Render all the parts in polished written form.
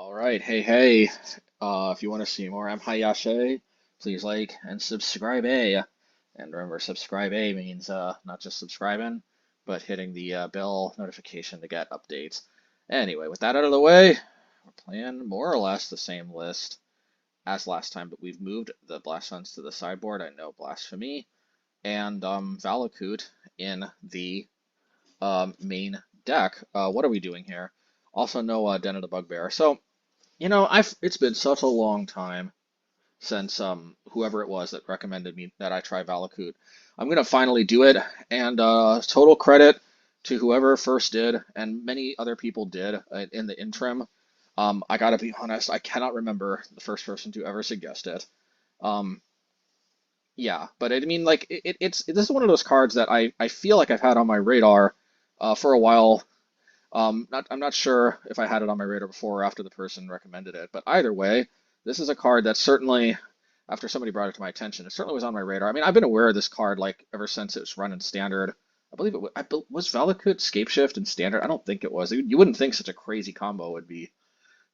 All right, hey. If you want to see more MHayashi, please like and subscribe. And remember, subscribe means not just subscribing, but hitting the bell notification to get updates. Anyway, with that out of the way, we're playing more or less the same list as last time, but we've moved the Blast Funds to the sideboard. I know Blasphemy and VALAKUT in the main deck. What are we doing here? Also, no Den of the Bugbear. So. It's been such a long time since whoever it was that recommended me that I try Valakut. I'm gonna finally do it, and total credit to whoever first did, and many other people did in the interim. I gotta be honest, I cannot remember the first person to ever suggest it. Um, yeah, but I mean, like this is one of those cards that I feel like I've had on my radar for a while. I'm not sure if I had it on my radar before or after the person recommended it, but either way, this is a card that certainly, after somebody brought it to my attention, it certainly was on my radar. I mean, I've been aware of this card like ever since it was run in Standard. I believe was Valakut Scapeshift in Standard. I don't think it was. You wouldn't think such a crazy combo would be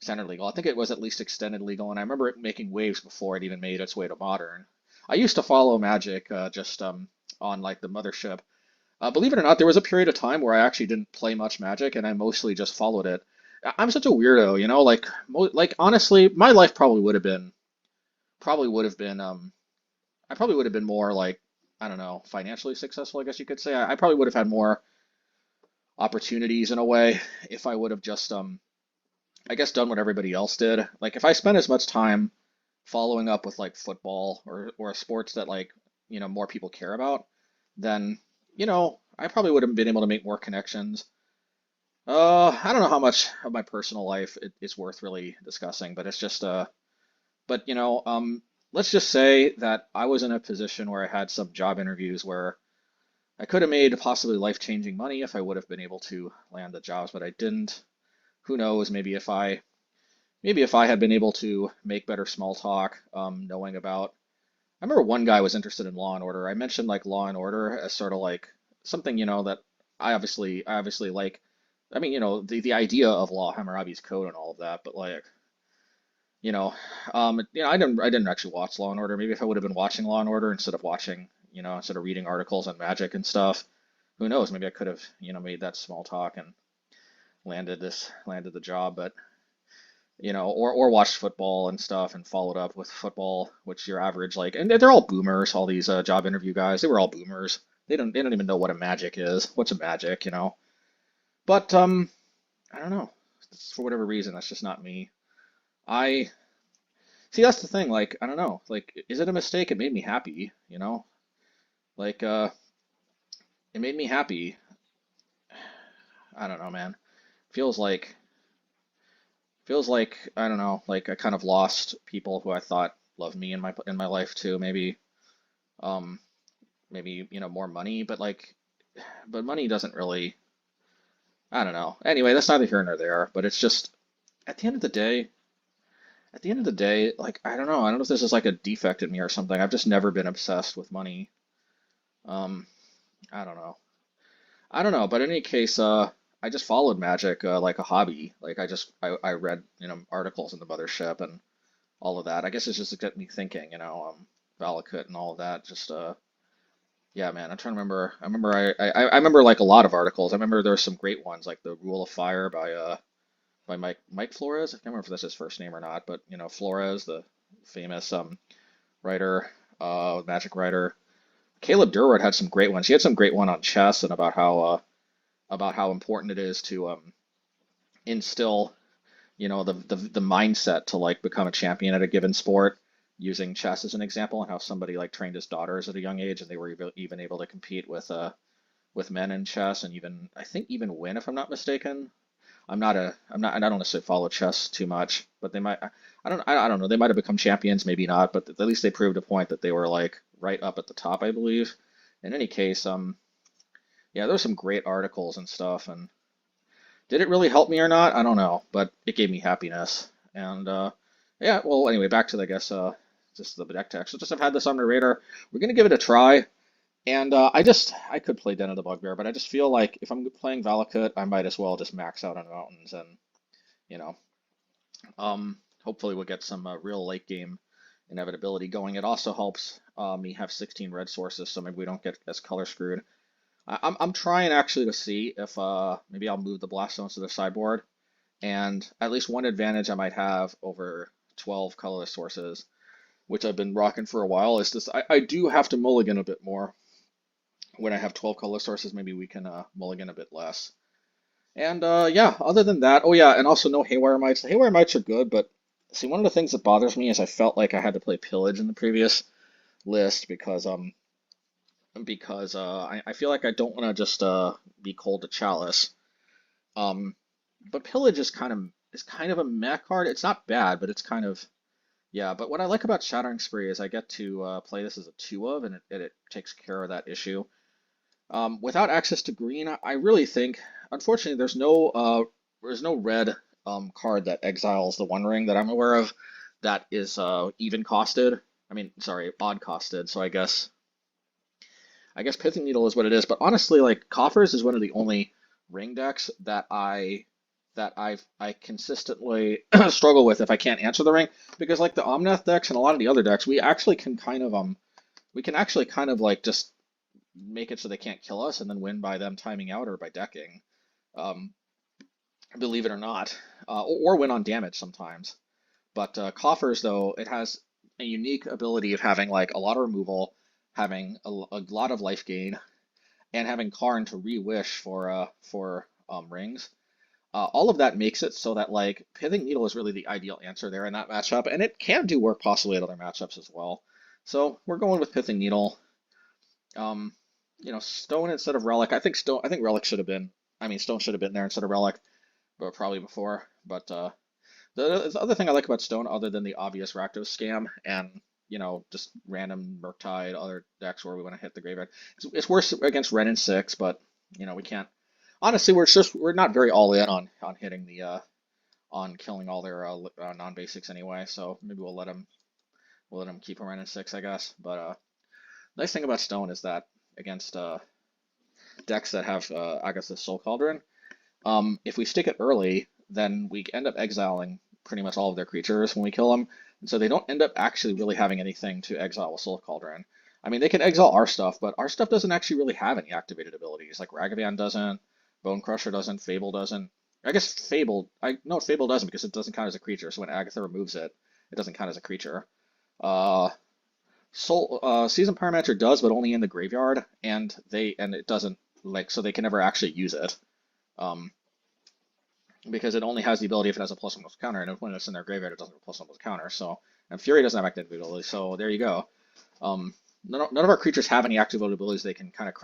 Standard legal. I think it was at least extended legal, and I remember it making waves before it even made its way to Modern. I used to follow Magic just on like the mothership. Believe it or not, there was a period of time where I actually didn't play much Magic, and I mostly just followed it. I'm such a weirdo, like honestly, my life probably would have been, I probably would have been more like, I don't know, financially successful, I guess you could say. I probably would have had more opportunities in a way if I would have just, I guess, done what everybody else did. Like if I spent as much time following up with like football or sports that like, more people care about, then, I probably would have been able to make more connections. I don't know how much of my personal life is worth really discussing, but it's just but let's just say that I was in a position where I had some job interviews where I could have made possibly life-changing money if I would have been able to land the jobs, but I didn't. Who knows, maybe if I had been able to make better small talk, knowing about. I remember one guy was interested in Law and Order. I mentioned like Law and Order as sort of like something, that I obviously like. I mean, the idea of Law, Hammurabi's Code and all of that, but like, I didn't actually watch Law and Order. Maybe if I would have been watching Law and Order instead of reading articles on Magic and stuff, who knows? Maybe I could have, made that small talk and landed the job, but or watched football and stuff and followed up with football, which your average like, and they're all boomers. All these job interview guys, they were all boomers. They don't even know what a magic is. What's a magic? But I don't know. For whatever reason, that's just not me. I see. That's the thing. Like, I don't know. Like, is it a mistake? It made me happy. Like, it made me happy. I don't know, man. Feels like feels like I don't know. Like I kind of lost people who I thought loved me in my life too. Um, maybe more money, but money doesn't really. I don't know. Anyway, that's neither here nor there. But it's just at the end of the day. At the end of the day, like I don't know. I don't know if this is like a defect in me or something. I've just never been obsessed with money. Um, I don't know. I don't know. But in any case, I just followed Magic like a hobby. Like I read articles in the Mothership and all of that. I guess it's just to get me thinking. Valakut and all of that. Just yeah, man. I'm trying to remember. I remember like a lot of articles. I remember there were some great ones like the Rule of Fire by Mike Flores. I can't remember if that's his first name or not, but Flores, the famous writer, magic writer. Caleb Durward had some great ones. He had some great one on chess and about how important it is to instill the mindset to like become a champion at a given sport, using chess as an example, and how somebody like trained his daughters at a young age and they were even able to compete with men in chess and even I think even win if I'm not mistaken. I don't necessarily follow chess too much, but they might. I don't know. They might have become champions, maybe not, but at least they proved a point that they were like right up at the top, I believe. In any case, yeah, there's some great articles and stuff, and did it really help me or not? I don't know, but it gave me happiness. And yeah, well, anyway, back to I guess just the deck tech. So just I've had this on my radar. We're gonna give it a try. And I could play Den of the Bugbear, but I just feel like if I'm playing Valakut, I might as well just max out on mountains and you know Hopefully we'll get some real late game inevitability going. It also helps me have 16 red sources, so maybe we don't get as color screwed. I'm trying actually to see if maybe I'll move the blast zones to the sideboard, and at least one advantage I might have over 12 colorless sources, which I've been rocking for a while, is this: I do have to mulligan a bit more. When I have 12 color sources, maybe we can mulligan a bit less. And yeah, other than that, oh yeah, and also no Haywire Mites. The Haywire Mites are good, but see, one of the things that bothers me is I felt like I had to play Pillage in the previous list because I feel like I don't want to just be cold to Chalice. Um, but Pillage is kind of a meh card. It's not bad, but it's kind of yeah. But what I like about Shattering Spree is I get to play this as a 2 of, and it takes care of that issue. Without access to green, I really think, unfortunately, there's no red card that exiles the One Ring that I'm aware of that is even costed. I mean, sorry, odd costed. So I guess Pithing Needle is what it is. But honestly, like Coffers is one of the only ring decks that I consistently struggle with if I can't answer the ring, because like the Omnath decks and a lot of the other decks, we can actually kind of like just make it so they can't kill us and then win by them timing out or by decking. Um, Believe it or not, or win on damage sometimes. But Coffers, though, it has a unique ability of having like a lot of removal, having a lot of life gain, and having Karn to re-wish for rings. All of that makes it so that like Pithing Needle is really the ideal answer there in that matchup, and it can do work possibly at other matchups as well. So we're going with Pithing Needle. Um, Stone instead of Relic. I think Relic should have been. I mean, Stone should have been there instead of Relic, but probably before. But the other thing I like about Stone, other than the obvious Rakdos scam and just random Murktide, other decks where we want to hit the graveyard, it's worse against Ren and 6, but we can't. Honestly, we're not very all in on hitting the on killing all their non-basics anyway. So maybe we'll let them keep a Ren and 6, I guess. But nice thing about Stone is that against decks that have Agatha's Soul Cauldron, if we stick it early, then we end up exiling pretty much all of their creatures when we kill them, and so they don't end up actually really having anything to exile with Soul Cauldron. I mean, they can exile our stuff, but our stuff doesn't actually really have any activated abilities. Like Ragavan doesn't, Bonecrusher doesn't, Fable doesn't. I guess Fable, no, Fable doesn't because it doesn't count as a creature. So when Agatha removes it, it doesn't count as a creature. Uh, Seasoned Pyromancer does, but only in the graveyard, and it doesn't like so they can never actually use it. Um, because it only has the ability if it has a +1/+1 counter, and when it's in their graveyard, it doesn't have a +1/+1 counter. So, and Fury doesn't have active ability, so there you go. None of our creatures have any active abilities they can kind of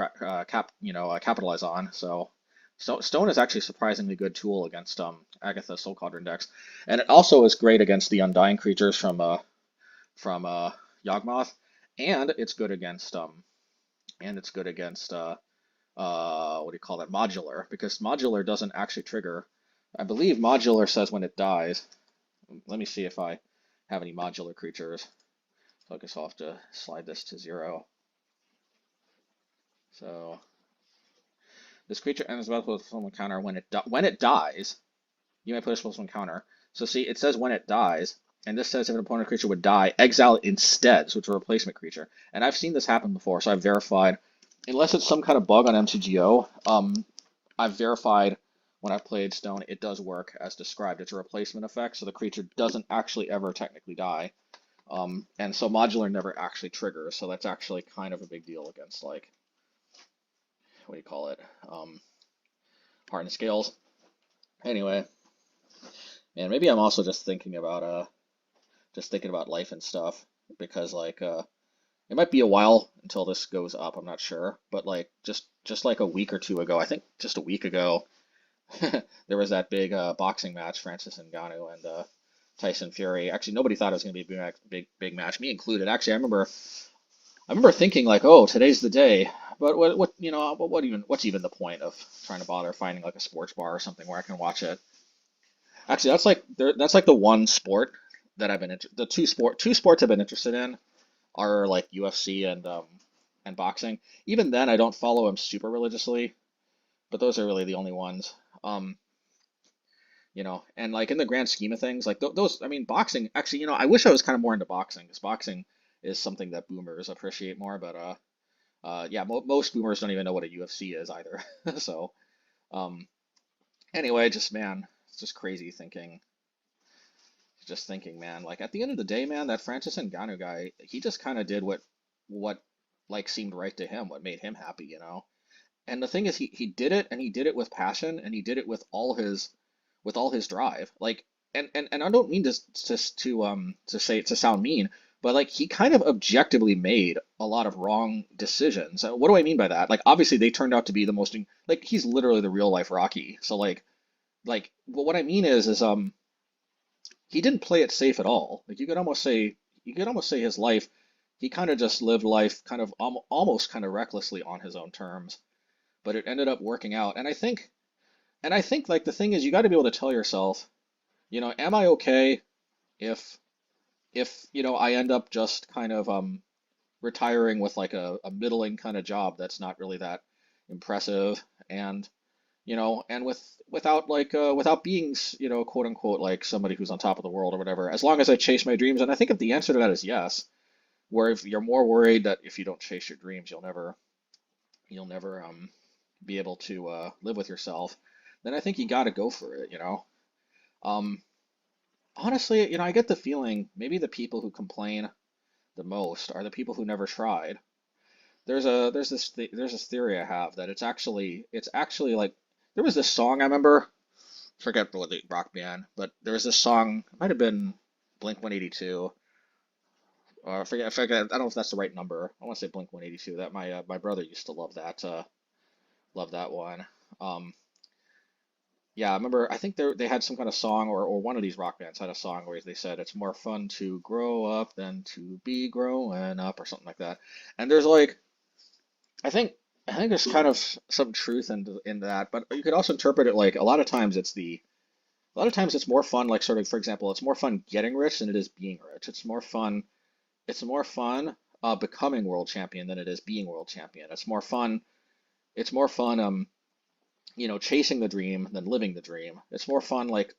capitalize on. So, Stone is actually a surprisingly good tool against Agatha Soul Cauldron decks, and it also is great against the Undying creatures from Yawgmoth, and it's good against what do you call that, modular, because modular doesn't actually trigger. I believe modular says when it dies. Let me see if I have any modular creatures. So I guess I'll have to slide this to 0. So this creature enters battle with a +1 counter when it dies. You may put a +1 counter. So see, it says when it dies, and this says if an opponent creature would die, exile it instead, so it's a replacement creature. And I've seen this happen before, so I've verified. Unless it's some kind of bug on MTGO, I've verified when I've played Stone, it does work as described. It's a replacement effect, so the creature doesn't actually ever technically die. And so modular never actually triggers, so that's actually kind of a big deal against, like, what do you call it? Hardened Scales. Anyway, and maybe I'm also just thinking about life and stuff, because like it might be a while until this goes up, I'm not sure, but like just like a week or two ago, I think just a week ago, there was that big boxing match, Francis Ngannou and Tyson Fury. Actually, nobody thought it was going to be a big match, me included. Actually, I remember thinking like, oh, today's the day. But what's even the point of trying to bother finding like a sports bar or something where I can watch it? Actually, that's like the one sport that I've been the two sports I've been interested in are like UFC and boxing. Even then, I don't follow them super religiously, but those are really the only ones. Um, And like in the grand scheme of things, like those, I mean, boxing, actually, I wish I was kind of more into boxing because boxing is something that boomers appreciate more, but yeah, mo most boomers don't even know what a UFC is either. So, um, anyway, just man, it's just crazy thinking, just thinking, man. Like at the end of the day, man, that Francis Ngannou guy, he just kind of did what like seemed right to him, what made him happy. And the thing is, he did it, and he did it with passion, and he did it with all his drive. Like, and I don't mean to sound mean, but like he kind of objectively made a lot of wrong decisions. What do I mean by that? Like, obviously they turned out to be the most like he's literally the real life Rocky. So well, what I mean is he didn't play it safe at all. Like you could almost say his life, he kind of just lived life kind of almost kind of recklessly on his own terms, but it ended up working out. And I think like the thing is you got to be able to tell yourself, am I okay if I end up just kind of retiring with like a middling kind of job that's not really that impressive, and and without being quote unquote like somebody who's on top of the world or whatever, as long as I chase my dreams. And I think if the answer to that is yes, where if you're more worried that if you don't chase your dreams, you'll never be able to live with yourself, then I think you got to go for it. Um, Honestly, I get the feeling maybe the people who complain the most are the people who never tried. There's this theory I have that it's actually like there was this song I remember, forget what the rock band, but there was this song, it might have been Blink 182, or I forget, I don't know if that's the right number. I want to say Blink 182. That my brother used to love that one. Um, Yeah, I remember. I think they had some kind of song, or one of these rock bands had a song where they said it's more fun to grow up than to be growing up, or something like that. And there's like, I think, I think there's kind of some truth in that, but you could also interpret it like a lot of times it's more fun, like sort of, for example, it's more fun getting rich than it is being rich. It's more fun becoming world champion than it is being world champion. It's more fun chasing the dream than living the dream. It's more fun, like,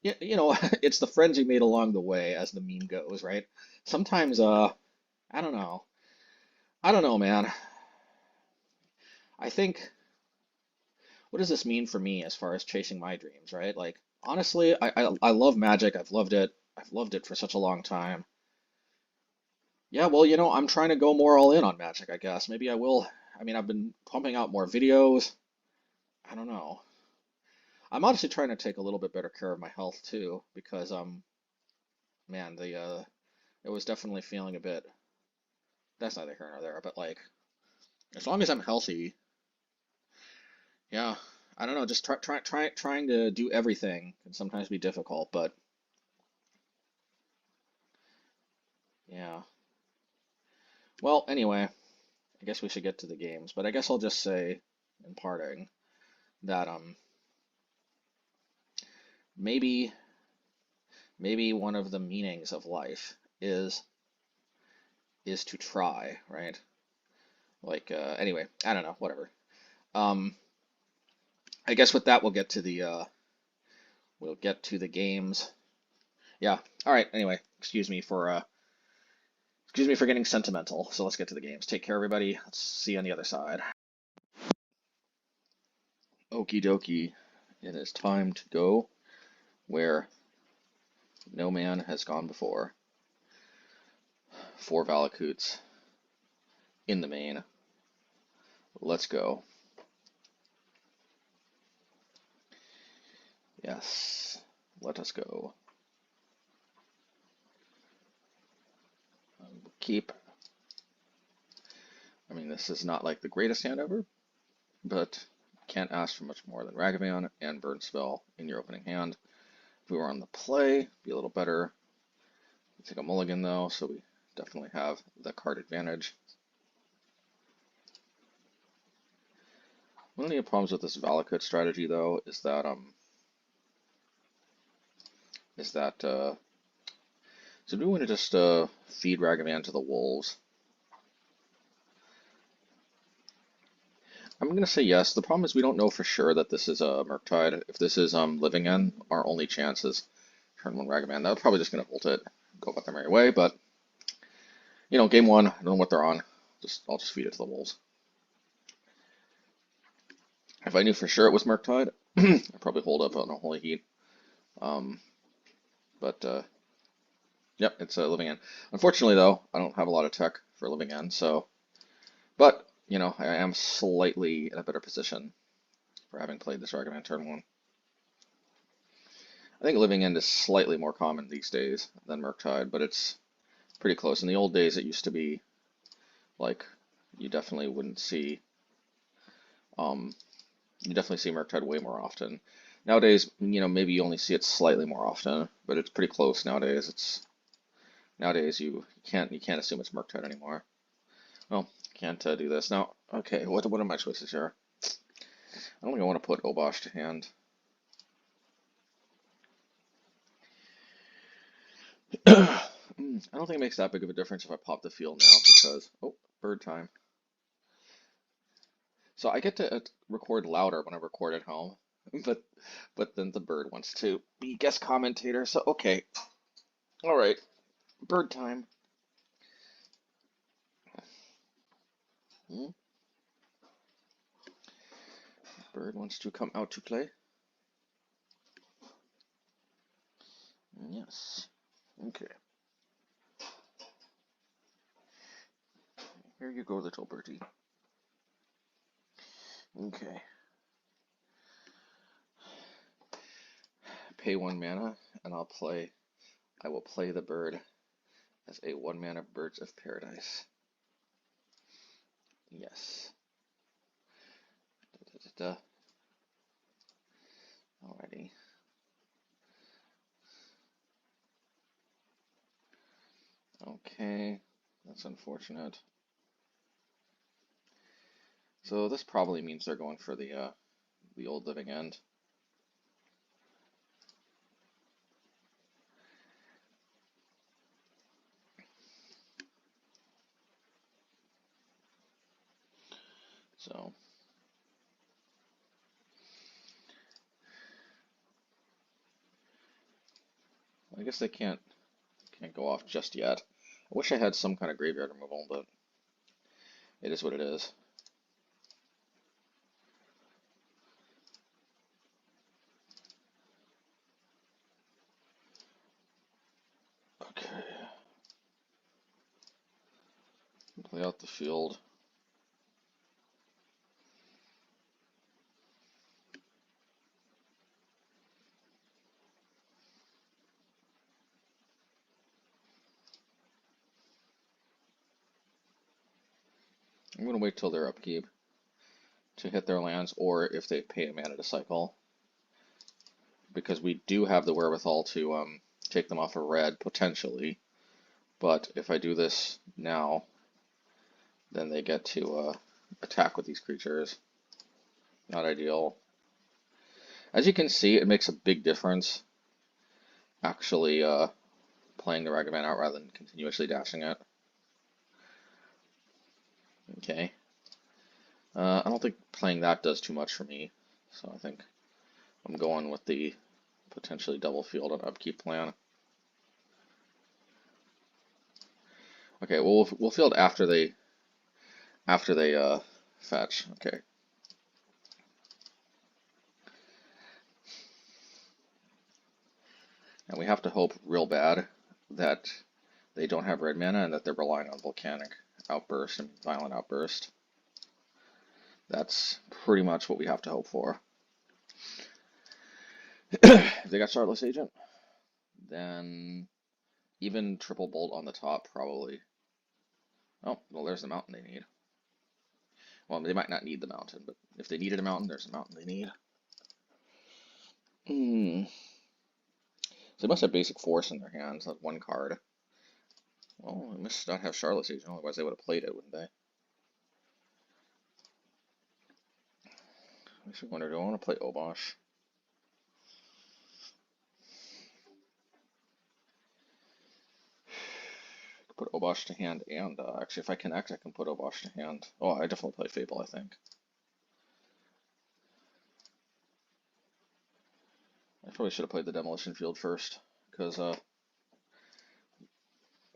it's the friends you made along the way, as the meme goes, right? Sometimes, I don't know. I don't know, man. I think, what does this mean for me as far as chasing my dreams, right? Like, honestly, I love Magic. I've loved it. I've loved it for such a long time. Yeah, well, I'm trying to go more all in on Magic, I guess. Maybe I will. I mean, I've been pumping out more videos. I don't know. I'm honestly trying to take a little bit better care of my health too, because man, it was definitely feeling a bit. That's neither here nor there, but like, as long as I'm healthy, yeah, I don't know, just trying to do everything can sometimes be difficult, but yeah. Well, anyway, I guess we should get to the games, but I guess I'll just say in parting that maybe maybe one of the meanings of life is to try, right? Like, anyway, I don't know, whatever. Um, I guess with that we'll get to the games. Yeah. All right. Anyway, excuse me for getting sentimental. So let's get to the games. Take care, everybody. Let's see you on the other side. Okie dokie. It is time to go where no man has gone before. 4 Valakuts in the main. Let's go. Yes. Let us go. Keep. I mean, this is not like the greatest hand ever, but can't ask for much more than Ragavan and Burn Spell in your opening hand. If we were on the play, be a little better. We take a mulligan though, so we definitely have the card advantage. One of the problems with this Valakut strategy though is that so do we want to just feed Ragavan to the wolves? I'm gonna say yes. The problem is we don't know for sure that this is a Murktide. If this is Living End, our only chance is turn one Ragavan. They're probably just gonna ult it, go about their merry way. But you know, game one, I don't know what they're on. I'll just feed it to the wolves. If I knew for sure it was Murktide, I'd probably hold up on Unholy Heat. Um, but yep, it's a Living End. Unfortunately, though, I don't have a lot of tech for Living End, so. But you know, I am slightly in a better position for having played this Ragavan turn one. I think Living End is slightly more common these days than Murktide, but it's pretty close. In the old days, it used to be like you definitely wouldn't see, you definitely see Murktide way more often. Nowadays, you know, maybe you only see it slightly more often, but it's pretty close nowadays. Nowadays you can't assume it's Murktide anymore. Well, can't do this now. Okay, what are my choices here? I don't think I want to put Obosh to hand. I don't think it makes that big of a difference if I pop the field now because, oh, bird time. So I get to record louder when I record at home, but then the bird wants to be guest commentator. So okay, all right, bird time. Bird wants to come out to play. Yes. Okay. Here you go, little birdie. Okay. Pay 1 mana, and I will play the bird as a 1 mana Birds of Paradise. Yes. Alrighty. Okay, that's unfortunate. So this probably means they're going for the old Living End. So I guess they can't go off just yet. I wish I had some kind of graveyard removal, but it is what it is. Okay. Play out the field. I'm going to wait till their upkeep to hit their lands, or if they pay a mana to cycle, because we do have the wherewithal to take them off a red, potentially. But if I do this now, then they get to attack with these creatures. Not ideal. As you can see, it makes a big difference actually playing the Ragavan out rather than continuously dashing it. Okay. I don't think playing that does too much for me, so I think I'm going with the potentially double field on upkeep plan. Okay, well we'll field after they fetch. Okay. And we have to hope real bad that they don't have red mana and that they're relying on Volcanic Outburst and Violent Outburst. That's pretty much what we have to hope for. If they got Shardless Agent, then even Triple Bolt on the top probably. Oh, well, there's the mountain they need. Well, they might not need the mountain, but if they needed a mountain, there's a mountain they need. So they must have Basic Force in their hands, that one card. Well, they must not have Shardless Agent, otherwise they would have played it, wouldn't they? Makes me wonder, do I want to play Obosh? Put Obosh to hand, and actually, if I connect, I can put Obosh to hand. Oh, I definitely play Fable, I think. Probably should have played the Demolition Field first, because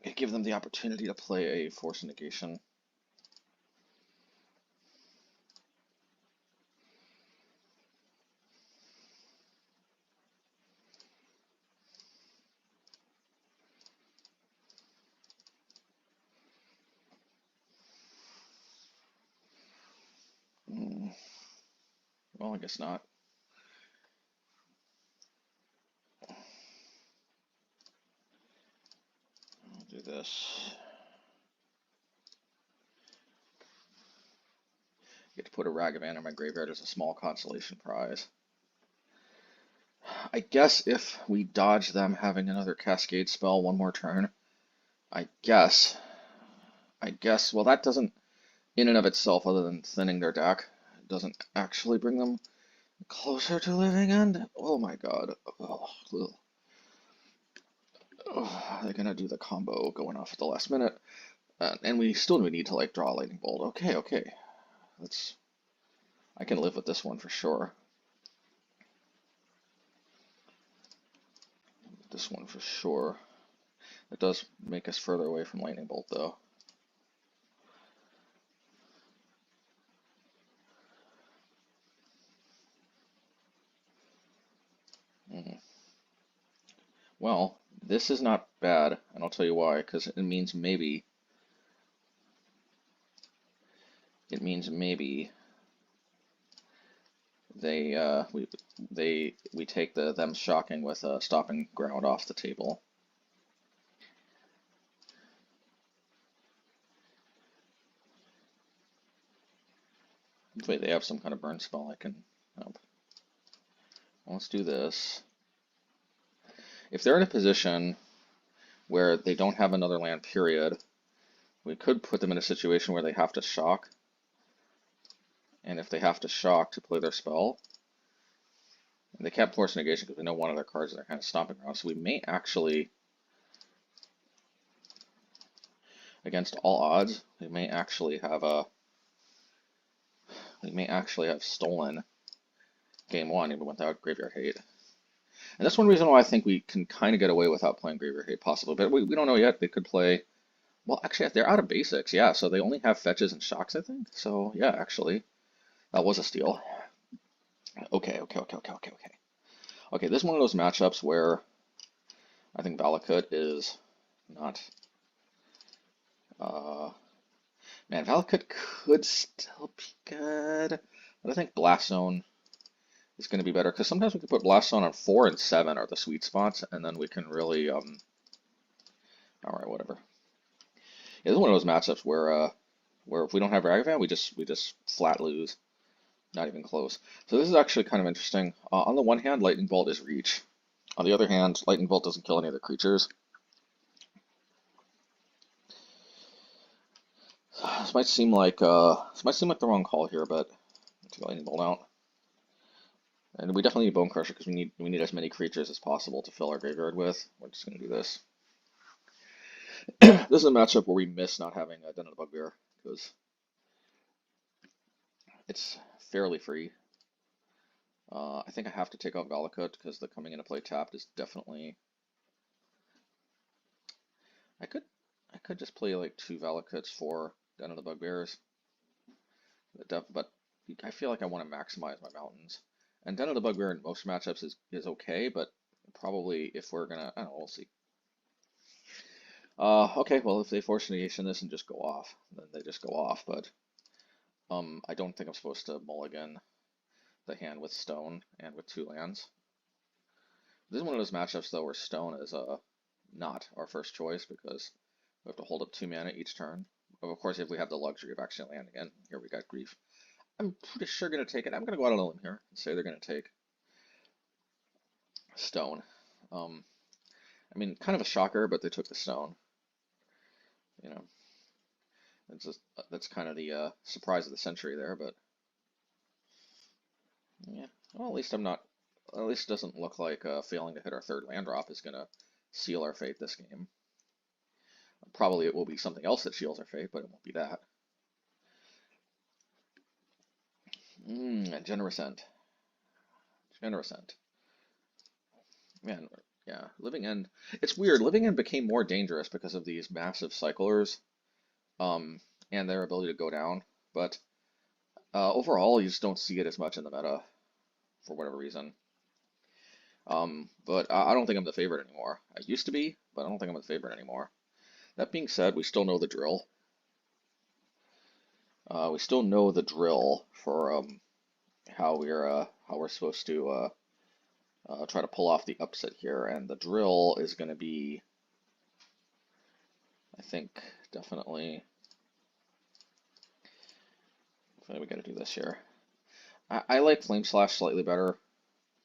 it give them the opportunity to play a Force Negation. Well, I guess not. I'll do this. Get to put a Ragavan in my graveyard as a small consolation prize. I guess if we dodge them having another Cascade spell one more turn, I guess, well, that doesn't, in and of itself, other than thinning their deck, doesn't actually bring them closer to living end. Oh my god. Oh, they're gonna do the combo going off at the last minute. And we still need to like draw a Lightning Bolt. Okay. I can live with this one for sure. This one for sure. It does make us further away from Lightning Bolt though. Well, this is not bad, and I'll tell you why, because it means maybe we take them shocking with stopping ground off the table. Wait, they have some kind of burn spell I can help. Well, let's do this. If they're in a position where they don't have another land, period, we could put them in a situation where they have to shock. And if they have to shock to play their spell, they can't force negation because we know one of their cards are kind of stomping around. So we may actually, against all odds, we may actually have stolen game one even without Graveyard Hate. And that's one reason why I think we can kind of get away without playing Graveyard Hate possibly. But we don't know yet. They could play, well, actually, they're out of basics, yeah. So they only have fetches and shocks, I think. So yeah, actually, that was a steal. Okay. Okay, this is one of those matchups where I think VALAKUT is not. Man, VALAKUT could still be good, but I think Blast Zone is going to be better because sometimes we can put Blast Zone on 4 and 7 are the sweet spots, and then we can really all right, whatever. Yeah, this is one of those matchups where if we don't have Ragavan, we just flat lose. Not even close. So this is actually kind of interesting. On the one hand, Lightning Bolt is reach. On the other hand, Lightning Bolt doesn't kill any of the creatures. This might seem like the wrong call here, but let's take Lightning Bolt out. And we definitely need Bonecrusher because we need as many creatures as possible to fill our graveyard with. We're just gonna do this. This is a matchup where we miss not having a Den of the Bugbear because it's fairly free. I think I have to take out VALAKUT because the coming into play tapped is definitely. I could just play like 2 VALAKUTs for Den of the Bugbears, but I feel like I want to maximize my mountains. And Den of the Bugbear in most matchups is okay, but probably if we're gonna, I don't know, we'll see. Okay, well if they force negation this and just go off, then they just go off. But I don't think I'm supposed to mulligan the hand with Stone and with 2 lands. This is one of those matchups though where Stone is not our first choice because we have to hold up 2 mana each turn. Of course, if we have the luxury of actually landing in, here we got Grief. I'm pretty sure going to take it. I'm going to go out on a limb here and say they're going to take Stone. I mean, kind of a shocker, but they took the Stone. You know, that's kind of the surprise of the century there, but yeah. Well, at least I'm not. At least it doesn't look like failing to hit our 3rd land drop is going to seal our fate this game. Probably it will be something else that seals our fate, but it won't be that. Generous End. Man, yeah, Living End. It's weird. Living End became more dangerous because of these massive cyclers, um, and their ability to go down. But overall, you just don't see it as much in the meta for whatever reason. But I don't think I'm the favorite anymore. I used to be, but I don't think I'm the favorite anymore. That being said, we still know the drill. We still know the drill for how we're supposed to try to pull off the upset here, and the drill is going to be, I think, definitely. We got to do this here. I like Flame Slash slightly better,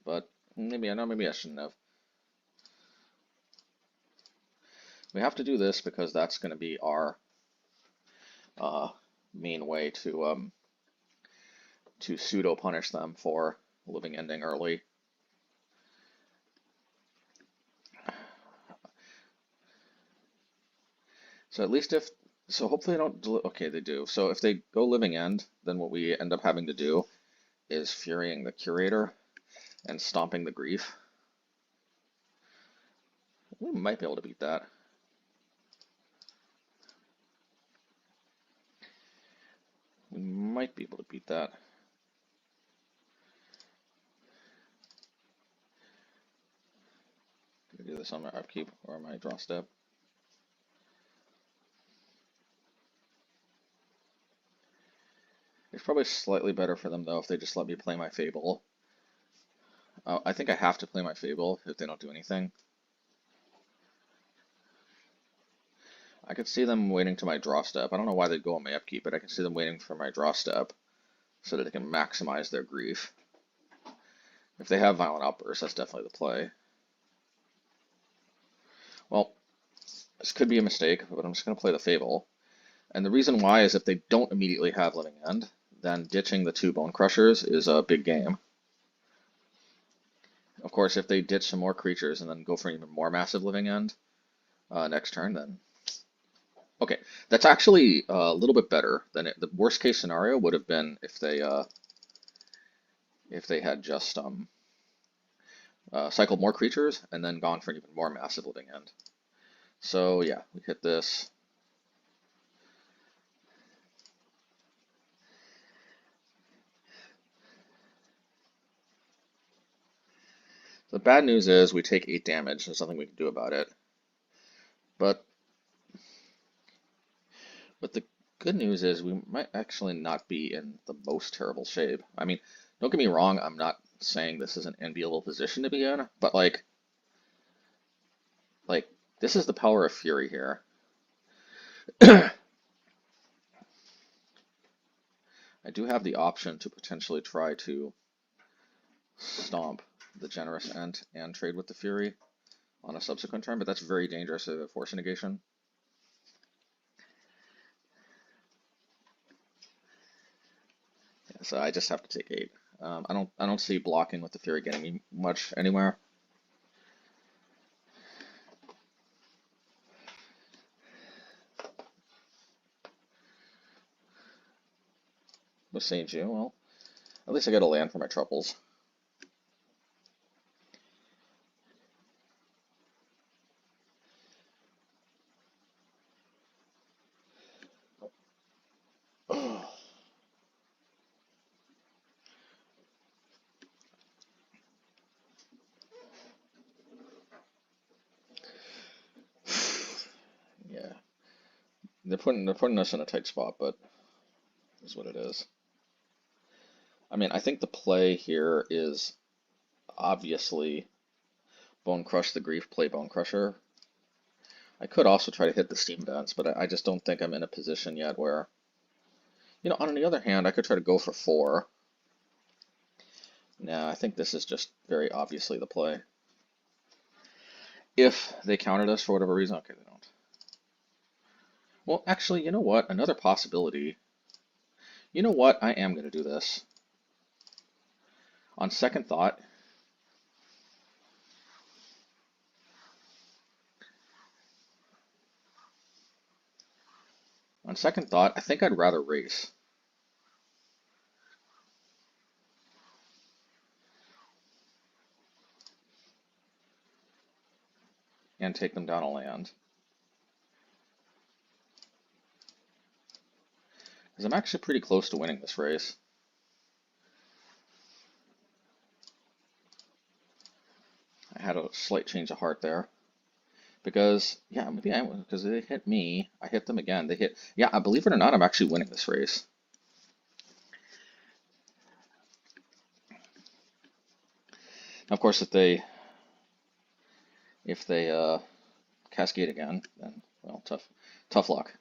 but maybe I know maybe I shouldn't have. We have to do this because that's going to be our main way to pseudo punish them for living ending early. So at least if so, hopefully they don't. Okay, they do. So if they go living end, then what we end up having to do is furying the curator and stomping the grief. We might be able to beat that. We might be able to beat that. I'm gonna do this on my upkeep or my draw step. It's probably slightly better for them though if they just let me play my Fable. I think I have to play my Fable if they don't do anything. I could see them waiting to my draw step. I don't know why they'd go on my upkeep, but I can see them waiting for my draw step so that they can maximize their grief. If they have Violent Outburst, that's definitely the play. Well, this could be a mistake, but I'm just going to play the Fable. And the reason why is if they don't immediately have Living End, then ditching the 2 Bonecrushers is a big game. Of course, if they ditch some more creatures and then go for an even more massive Living End next turn, then... Okay, that's actually a little bit better than it. The worst case scenario would have been if they had just cycled more creatures and then gone for an even more massive Living End. So yeah, we hit this. The bad news is we take 8 damage. There's nothing we can do about it. But the good news is we might actually not be in the most terrible shape. I mean, don't get me wrong, I'm not saying this is an enviable position to be in, but like this is the power of Fury here. I do have the option to potentially try to stomp the Generous Ent and trade with the Fury on a subsequent turn, but that's very dangerous as a Force Negation. Yeah, so I just have to take 8. I don't see blocking with the Fury getting me much anywhere. With St. Jew, well, at least I get a land for my troubles. Yeah, they're putting us in a tight spot, but is what it is. I mean, I think the play here is obviously Bonecrush the Grief, play Bonecrusher. I could also try to hit the Steam Vents, but I just don't think I'm in a position yet where, you know, on the other hand, I could try to go for 4. Nah, I think this is just very obviously the play. If they countered us for whatever reason, okay, they don't. Well, actually, you know what? Another possibility. You know what? I am going to do this. On second thought, I think I'd rather race. and take them down a land. Because I'm actually pretty close to winning this race. I had a slight change of heart there. Because, yeah, maybe because they hit me. I hit them again. They hit, yeah, believe it or not, I'm actually winning this race. Of course, if they cascade again, then, well, tough luck.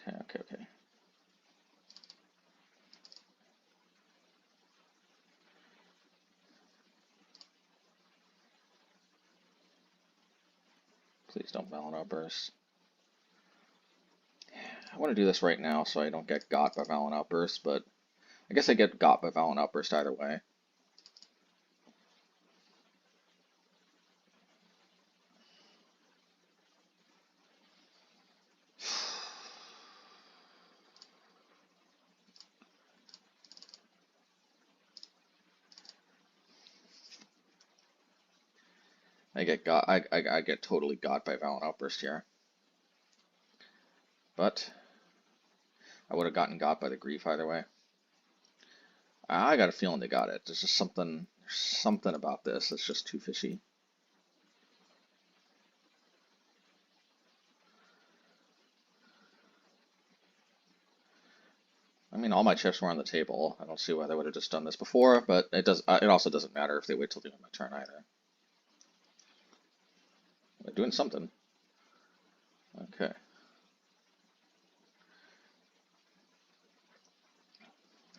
Okay. Please don't Valent Outburst. I want to do this right now so I don't get got by Valent Outburst, but I guess I get got by Valent Outburst either way. I get totally got by Valent Outburst here. But I would have gotten got by the Grief either way. I got a feeling they got it. There's just something about this that's just too fishy. I mean, all my chips were on the table. I don't see why they would have just done this before, but it also doesn't matter if they wait till the end of my turn either. They're doing something. Okay.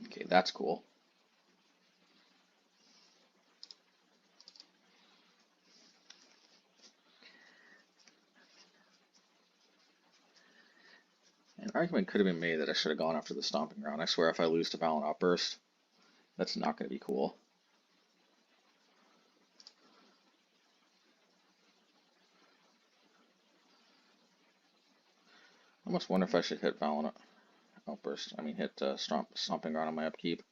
Okay, that's cool. An argument could have been made that I should have gone after the Stomping Ground. I swear if I lose to Valent Outburst, that's not going to be cool. I almost wonder if I should hit Valent Outburst. I mean, hit Stomping Ground on my upkeep.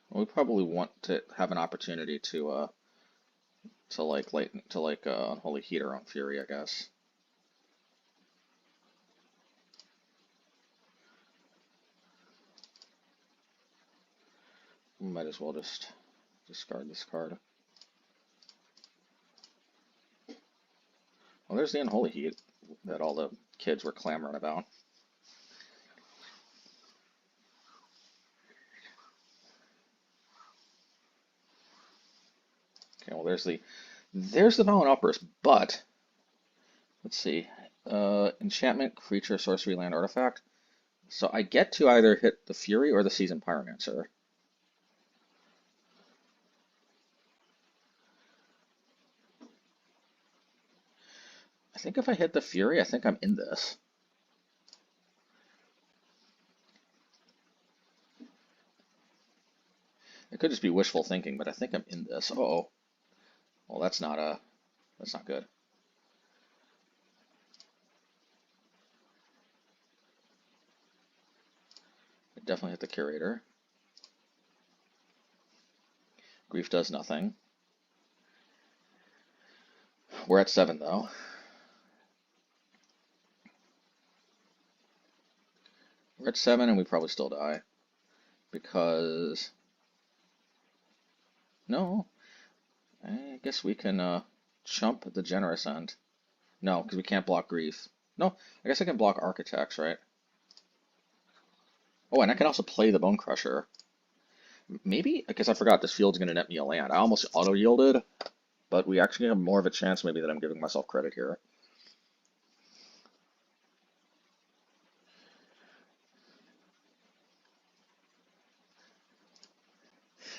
Well, we probably want to have an opportunity to Unholy Heat our own Fury, I guess. We might as well just discard this card. Well, there's the Unholy Heat that all the kids were clamoring about. Okay, well there's the Valent Outburst, but let's see. Enchantment, creature, sorcery, land, artifact. So I get to either hit the Fury or the Seasoned Pyromancer. I think if I hit the Fury, I think I'm in this. It could just be wishful thinking, but I think I'm in this. Uh-oh. Well, that's not good. I definitely hit the Curator. Grief does nothing. We're at 7 though. We're at 7 and we probably still die. Because no. I guess we can chump the generous end. No, because we can't block Grief. No, I guess I can block Architects, right? Oh, and I can also play the Bonecrusher. Maybe, because I forgot this field's going to net me a land. I almost auto-yielded, but we actually have more of a chance maybe that I'm giving myself credit here.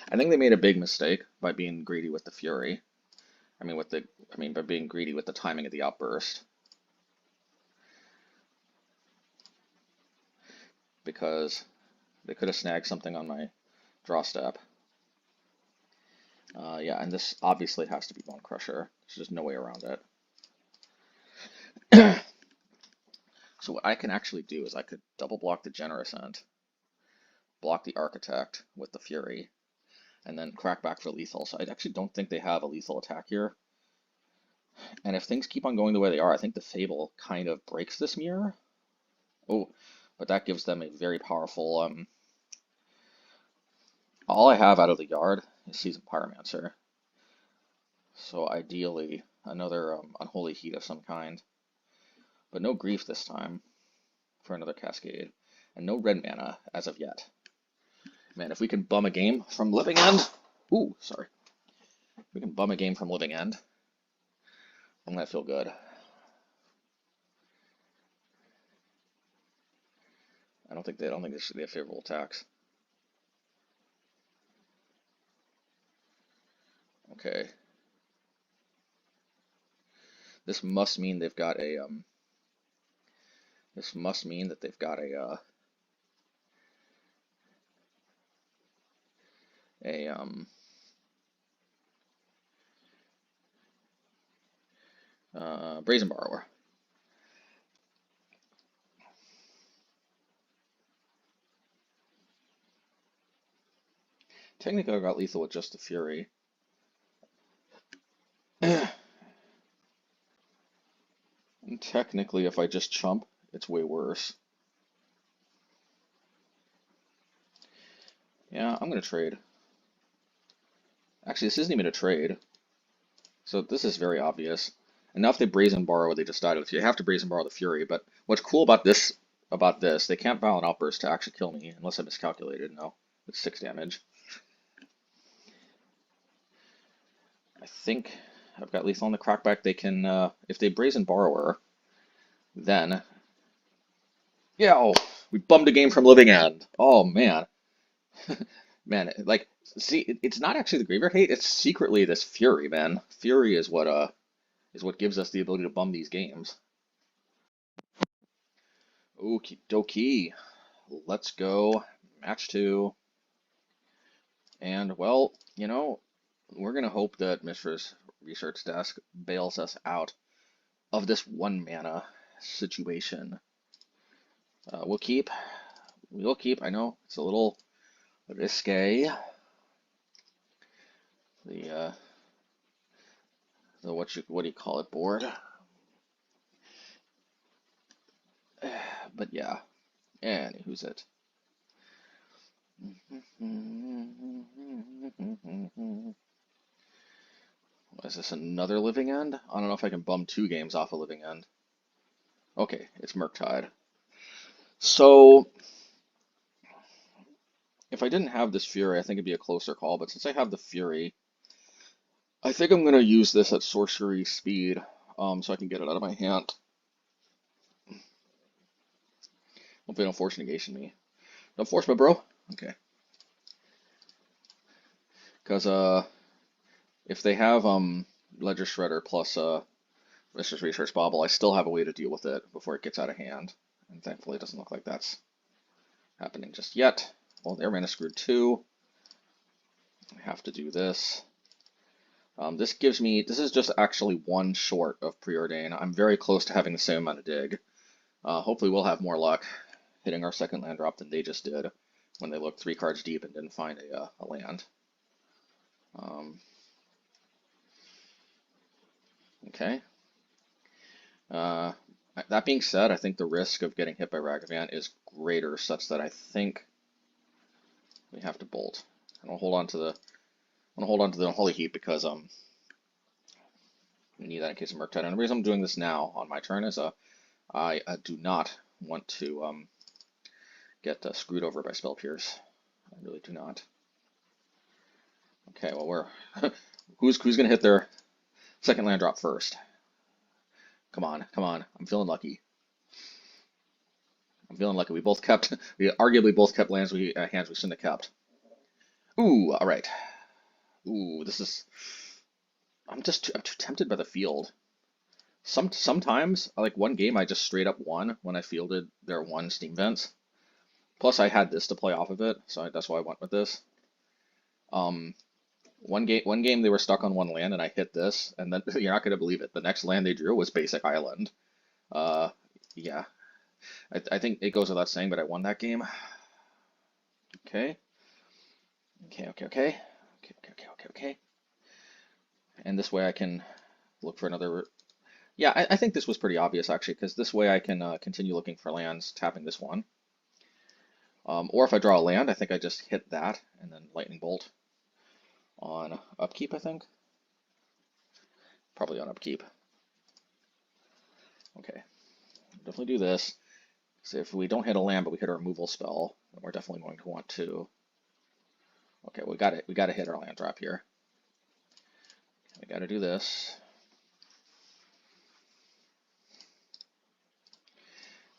I think they made a big mistake by being greedy with the Fury. By being greedy with the timing of the outburst. Because they could have snagged something on my draw step. Yeah, and this obviously has to be Bonecrusher. There's just no way around it. So what I can actually do is I could double block the Generous End, block the Architect with the Fury, and then crack back for lethal. So I actually don't think they have a lethal attack here. And if things keep on going the way they are, I think the Fable kind of breaks this mirror. Oh, but that gives them a very powerful... all I have out of the yard is Seasoned Pyromancer. So ideally, another Unholy Heat of some kind. But no Grief this time for another Cascade. And no red mana as of yet. Man, if we can bum a game from Living End... Ooh, sorry. If we can bum a game from Living End, I'm gonna feel good. I don't think they have favorable attacks. Okay. This must mean they've got a this must mean that they've got a Brazen Borrower. Technically, I got lethal with just the Fury. And technically, if I just chump, it's way worse. Yeah, I'm gonna trade. Actually, this isn't even a trade. So this is very obvious. And now if they Brazen Borrow, they just died with you. You have to Brazen Borrow the Fury, but what's cool about this, they can't Violent Outburst to actually kill me, unless I miscalculated. No, it's 6 damage. I think I've got lethal on the crackback. They can, if they Brazen Borrower, then... Yeah, oh, we bummed a game from Living End. Oh, man. Man, like, see, it's not actually the Graveyard Hate, it's secretly this Fury, man. Fury is what gives us the ability to bum these games. Okie dokie. Let's go. Match 2. And, well, you know, we're going to hope that Mishra's research desk bails us out of this 1 mana situation. We'll keep. I know it's a little risque. The what do you call it, board? But yeah. And who's it? Is this another Living End? I don't know if I can bum 2 games off a Living End. Okay, it's Murktide. So, if I didn't have this Fury, I think it'd be a closer call, but since I have the Fury, I think I'm going to use this at sorcery speed, so I can get it out of my hand. Hope they don't force negation me. Don't force me, bro. Okay. Because, if they have, Ledger Shredder plus, Mishra's Research Bauble, I still have a way to deal with it before it gets out of hand. And thankfully it doesn't look like that's happening just yet. Well, their mana screwed too. I have to do this. This is just actually 1 short of Preordain. I'm very close to having the same amount of dig. Hopefully we'll have more luck hitting our second land drop than they just did when they looked 3 cards deep and didn't find a land. Okay. That being said, I think the risk of getting hit by Ragavan is greater, such that I think we have to bolt. And I'll hold on to the Unholy Heat because we need that in case of Murktide. And the reason I'm doing this now on my turn is I do not want to get screwed over by Spell Pierce. I really do not. Okay, well we're who's gonna hit their second land drop first? Come on, come on. I'm feeling lucky. We arguably both kept hands we shouldn't have kept. Ooh, all right. Ooh, this is. I'm too tempted by the field. Sometimes, like 1 game, I just straight up won when I fielded their 1 Steam Vents. Plus, I had this to play off of it, so that's why I went with this. One game they were stuck on 1 land, and I hit this, and then you're not gonna believe it. The next land they drew was Basic Island. Uh, yeah, I think it goes without saying, but I won that game. Okay, okay, okay, okay, okay, okay, okay, okay, okay. And this way I can look for another. Yeah, I think this was pretty obvious actually, because this way I can continue looking for lands, tapping this one. Or if I draw a land, I think I just hit that and then Lightning Bolt on upkeep, I think. Probably on upkeep. Okay, definitely do this. So if we don't hit a land, but we hit a removal spell, then we're definitely going to want to. Okay, we got it. We got to hit our land drop here. We got to do this.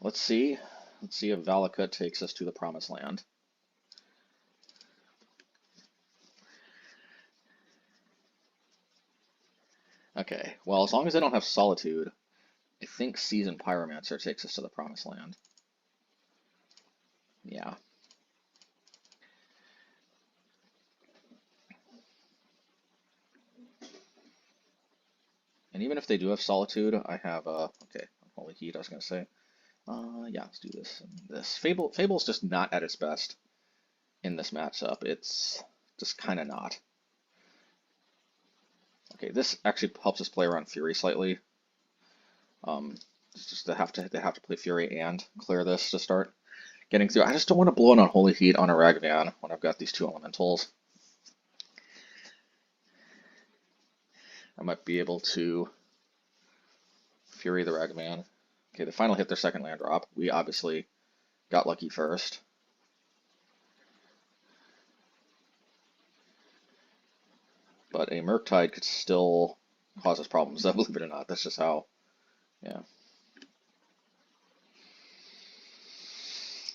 Let's see. Let's see if VALAKUT takes us to the promised land. Okay, well, as long as I don't have Solitude, I think Seasoned Pyromancer takes us to the promised land. Yeah. And even if they do have Solitude, I have, okay, Unholy Heat, I was going to say. Yeah, let's do this and this. Fable's just not at its best in this matchup. It's just kind of not. Okay, this actually helps us play around Fury slightly. It's just they have to play Fury and clear this to start getting through. I just don't want to blow an Unholy Heat on a Ragavan when I've got these two elementals. I might be able to Fury the Ragavan. Okay, they finally hit their second land drop. We obviously got lucky first. But a Murktide could still cause us problems, believe it or not. That's just how, yeah.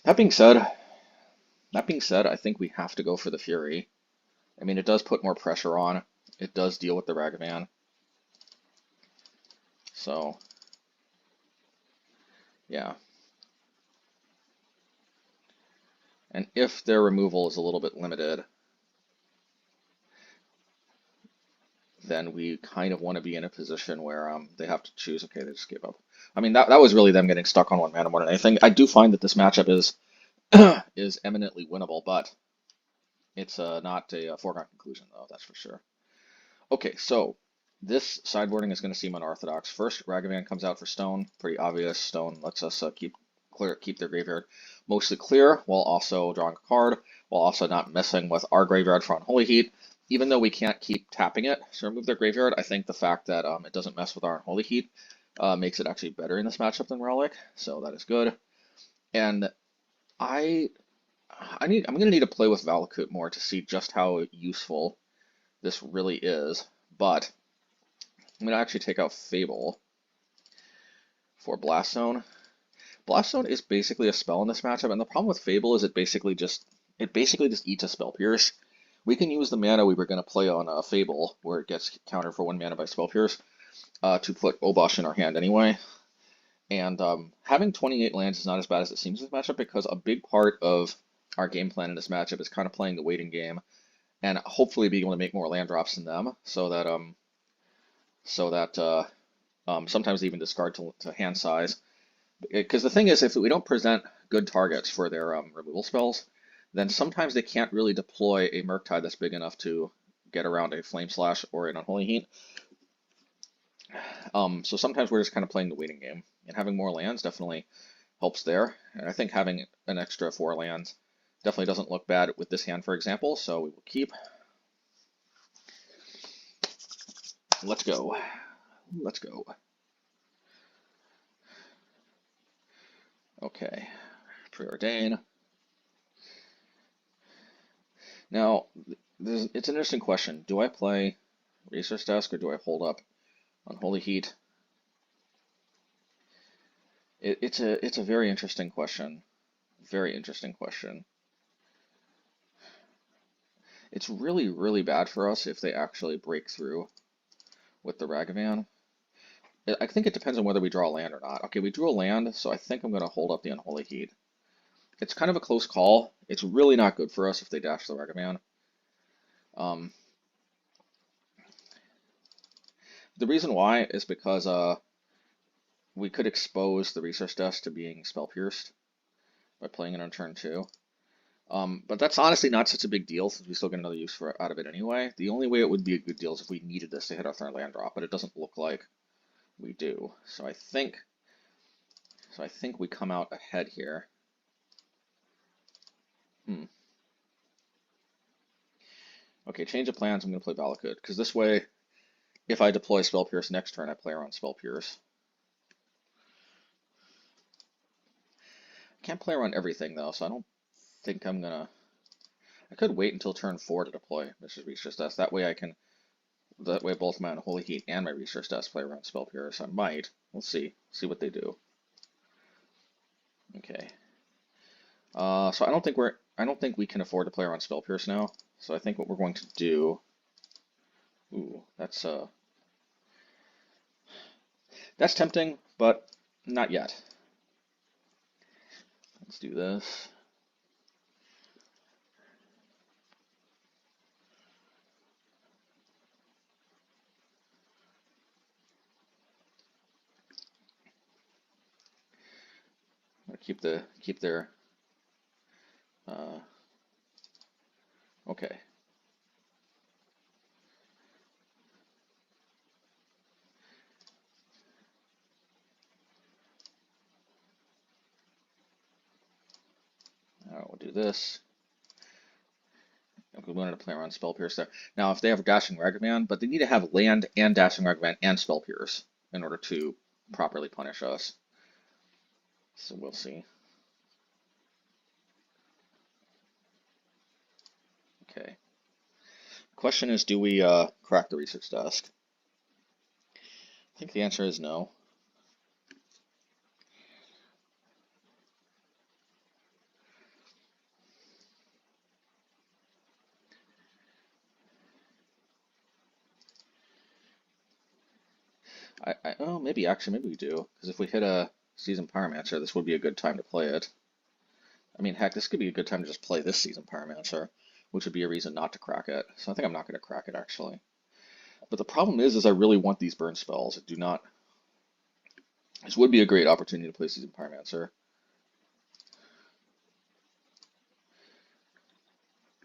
That being said, I think we have to go for the Fury. I mean, it does put more pressure on. It does deal with the Ragavan. So, yeah. And if their removal is a little bit limited, then we kind of want to be in a position where they have to choose. Okay, they just gave up. I mean, that was really them getting stuck on one mana more than anything. I do find that this matchup is is eminently winnable, but it's not a foregone conclusion, though, that's for sure. Okay, so this sideboarding is going to seem unorthodox. First, Ragavan comes out for Stone. Pretty obvious. Stone lets us keep their graveyard mostly clear, while also drawing a card, while also not messing with our graveyard for Unholy Heat. Even though we can't keep tapping it to remove their graveyard, I think the fact that it doesn't mess with our Unholy Heat makes it actually better in this matchup than Relic, so that is good. And I'm gonna need to play with VALAKUT more to see just how useful this really is. But I'm gonna actually take out Fable for Blast Zone. Blast Zone is basically a spell in this matchup, and the problem with Fable is it basically just eats a Spell Pierce. We can use the mana we were gonna play on Fable, where it gets countered for 1 mana by Spell Pierce, to put Obosh in our hand anyway. And having 28 lands is not as bad as it seems in this matchup, because a big part of our game plan in this matchup is kind of playing the waiting game and hopefully being able to make more land drops than them, so that sometimes they even discard to hand size. Because the thing is, if we don't present good targets for their removal spells, then sometimes they can't really deploy a Murktide that's big enough to get around a Flame Slash or an Unholy Heat. So sometimes we're just kind of playing the waiting game, and having more lands definitely helps there. And I think having an extra 4 lands definitely doesn't look bad with this hand, for example, so we will keep. Let's go. Let's go. Okay. Preordain. Now, it's an interesting question. Do I play Resource Desk or do I hold up Unholy Heat? It's a very interesting question. Very interesting question. It's really, really bad for us if they actually break through with the Ragavan. I think it depends on whether we draw a land or not. Okay, we drew a land, so I think I'm going to hold up the Unholy Heat. It's kind of a close call. It's really not good for us if they dash the Ragavan. The reason why is because we could expose the resource desk to being spell pierced by playing it on turn 2. But that's honestly not such a big deal since we still get another use out of it anyway. The only way it would be a good deal is if we needed this to hit our third land drop, but it doesn't look like we do. So I think we come out ahead here. Okay, change of plans. I'm going to play VALAKUT because this way, if I deploy Spell Pierce next turn, I play around Spell Pierce. Can't play around everything though, so I don't think I'm gonna. I could wait until turn 4 to deploy Mishra's Research Desk. That way both my Unholy Heat and my Research Desk play around Spell Pierce. I might. We'll see. See what they do. Okay. So I don't think we can afford to play around Spell Pierce now. So I think what we're going to do. Ooh, that's tempting, but not yet. Let's do this. Keep their okay. All right, we'll do this. We wanted to play around Spell Pierce there. Now, if they have Dashing Ragavan, but they need to have land and Dashing Ragavan and Spell Pierce in order to properly punish us. So we'll see. Okay. Question is, do we crack the Research Desk? I think the answer is no. Oh, maybe we do. Because if we hit a Seasoned Pyromancer, this would be a good time to play it. I mean, heck, this could be a good time to just play this Seasoned Pyromancer, which would be a reason not to crack it. So I think I'm not going to crack it, actually. But the problem is I really want these burn spells. I do not. This would be a great opportunity to play Seasoned Pyromancer.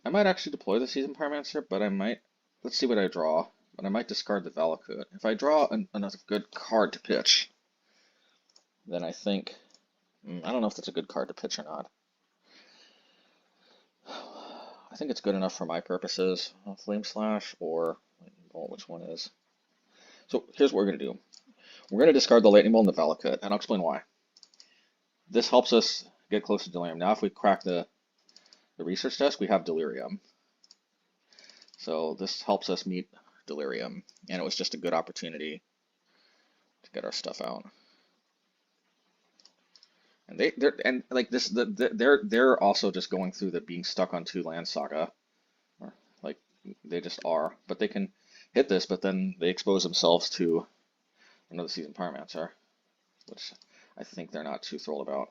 I might actually deploy the Seasoned Pyromancer, but I might. Let's see what I draw. But I might discard the VALAKUT. If I draw another good card to pitch, then I think. I don't know if that's a good card to pitch or not. I think it's good enough for my purposes. Flame Slash or Lightning Bolt, which one is? So here's what we're going to do. We're going to discard the Lightning Bolt and the VALAKUT, and I'll explain why. This helps us get close to Delirium. Now if we crack the Research Desk, we have Delirium. So this helps us meet Delirium, and it was just a good opportunity to get our stuff out. And they're also just going through the being stuck on 2 land saga, or like they just are. But they can hit this, but then they expose themselves to another Seasoned Pyromancer, which I think they're not too thrilled about.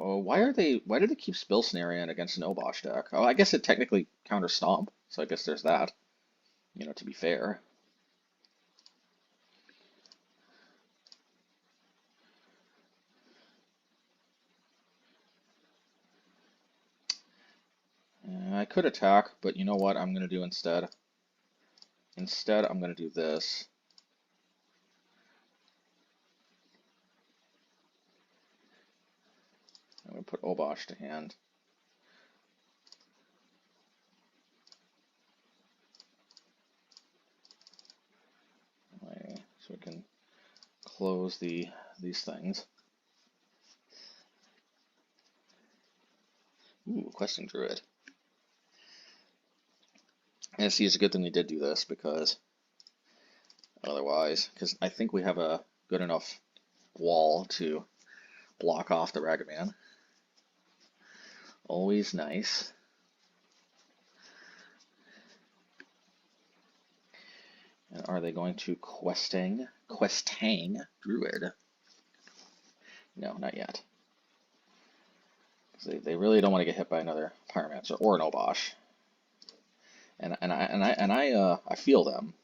Oh, why do they keep Spill Snarian against an Obosh deck? Oh, I guess it technically counters Stomp, so I guess there's that. You know, to be fair. I could attack, but you know what I'm going to do instead? Instead, I'm going to do this. I'm going to put Obosh to hand. So we can close these things. Ooh, Questing Druid. And see, it's a good thing we did do this because I think we have a good enough wall to block off the Ragavan. Always nice. And are they going to Questing Druid? No, not yet. They really don't want to get hit by another Pyromancer or an Obosh. I feel them.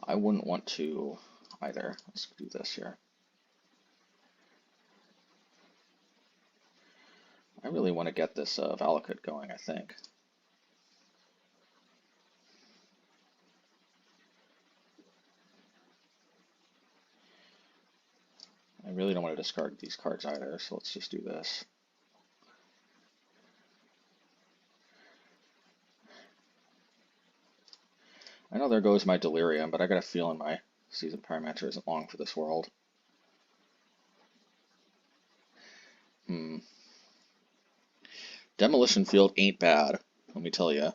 I wouldn't want to either. Let's do this here. I really want to get this VALAKUT going, I think. I really don't want to discard these cards either, so let's just do this. I know there goes my Delirium, but I got a feeling my Seasoned Pyromancer isn't long for this world. Demolition Field ain't bad, let me tell you.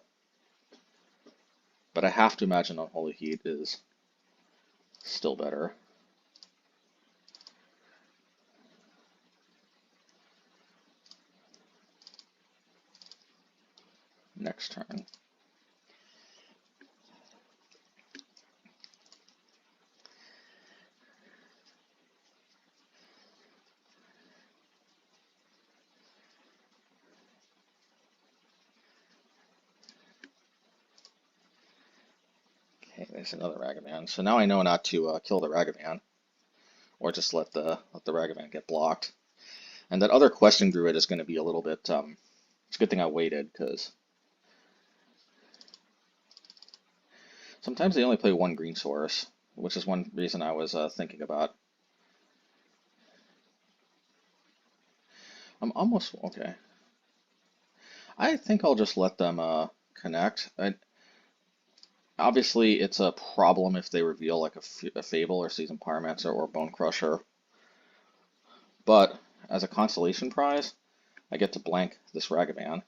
But I have to imagine Unholy Heat is still better. Next turn. Okay, there's another Ragavan. So now I know not to kill the Ragavan, or just let the Ragavan get blocked. And that other Questing Druid is going to be a little bit. It's a good thing I waited, because sometimes they only play one green source, which is one reason I was thinking about. I'm almost okay. I think I'll just let them connect. Obviously, it's a problem if they reveal like a Fable or Seasoned Pyromancer or Bonecrusher. But as a consolation prize, I get to blank this Ragavan.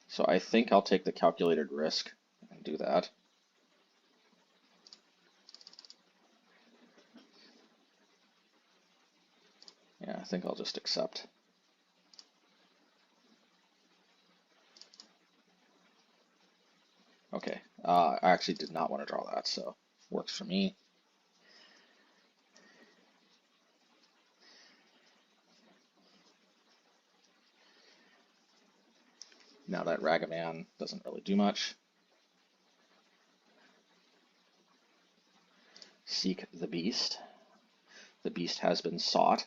So I think I'll take the calculated risk and do that. Yeah, I think I'll just accept. Okay, I actually did not want to draw that, so works for me. Now that Ragavan doesn't really do much. Seek the Beast. The Beast has been sought.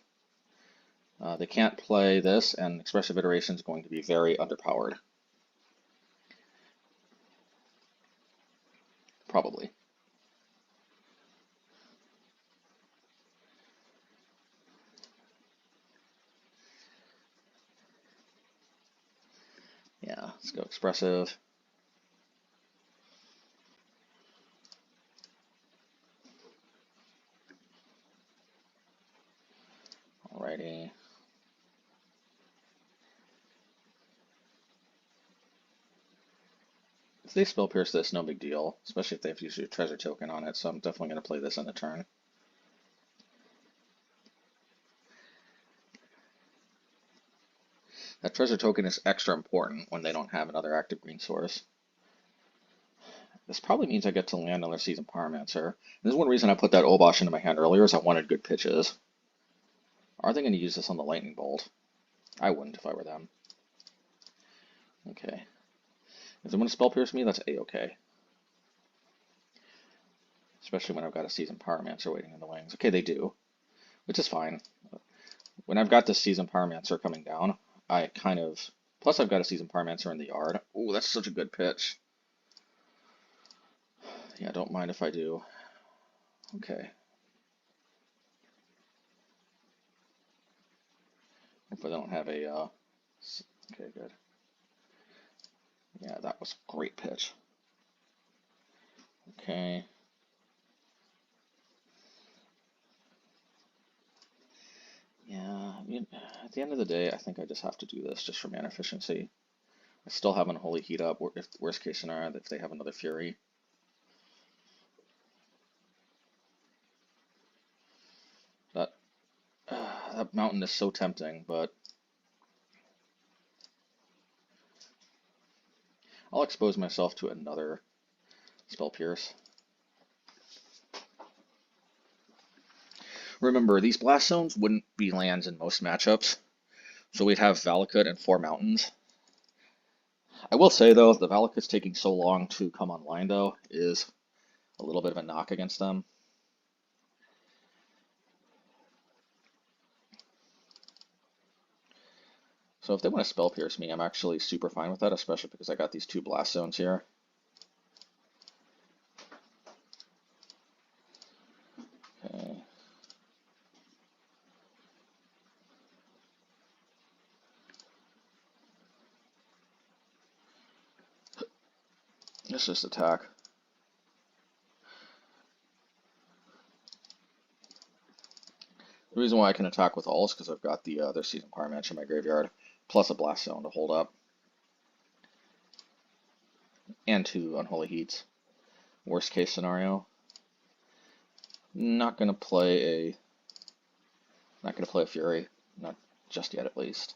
They can't play this, and Expressive Iteration is going to be very underpowered. Probably. Yeah, let's go Expressive. Alrighty. If they Spell Pierce this, no big deal, especially if they've used your treasure token on it, so I'm definitely going to play this in a turn. That treasure token is extra important when they don't have another active green source. This probably means I get to land another Seasoned Pyromancer. This is one reason I put that Obosh into my hand earlier, is I wanted good pitches. Are they going to use this on the Lightning Bolt? I wouldn't if I were them. Okay. If they want to Spell Pierce me, that's A-okay. Especially when I've got a Seasoned Pyromancer waiting in the wings. Okay, they do, which is fine. When I've got this Seasoned Pyromancer coming down, I kind of... Plus I've got a Seasoned Pyromancer in the yard. Ooh, that's such a good pitch. Yeah, don't mind if I do. Okay. Hopefully I don't have a... Okay, good. Yeah, that was a great pitch. Okay. Yeah, I mean, at the end of the day, I think I just have to do this just for mana efficiency. I still have Unholy Heat up, if worst case scenario, if they have another Fury. That mountain is so tempting, but I'll expose myself to another Spell Pierce. Remember, these Blast Zones wouldn't be lands in most matchups, so we'd have VALAKUT and 4 mountains. I will say though, the VALAKUT's taking so long to come online though is a little bit of a knock against them. So if they want to spell pierce me, I'm actually super fine with that, especially because I got these 2 blast zones here. Okay. Let's just attack. The reason why I can attack with all is because I've got the other Seasoned Pyromancer in my graveyard, plus a blast zone to hold up. And 2 Unholy Heats. Worst case scenario. Not gonna play a Fury. Not just yet, at least.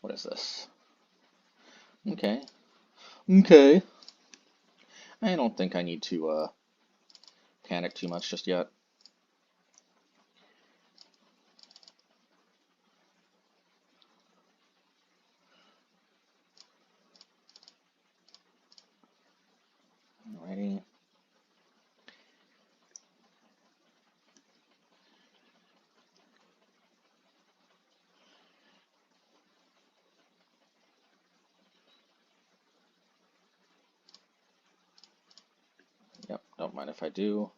What is this? Okay. Okay. I don't think I need to panic too much just yet. Alrighty. Yep, don't mind if I do.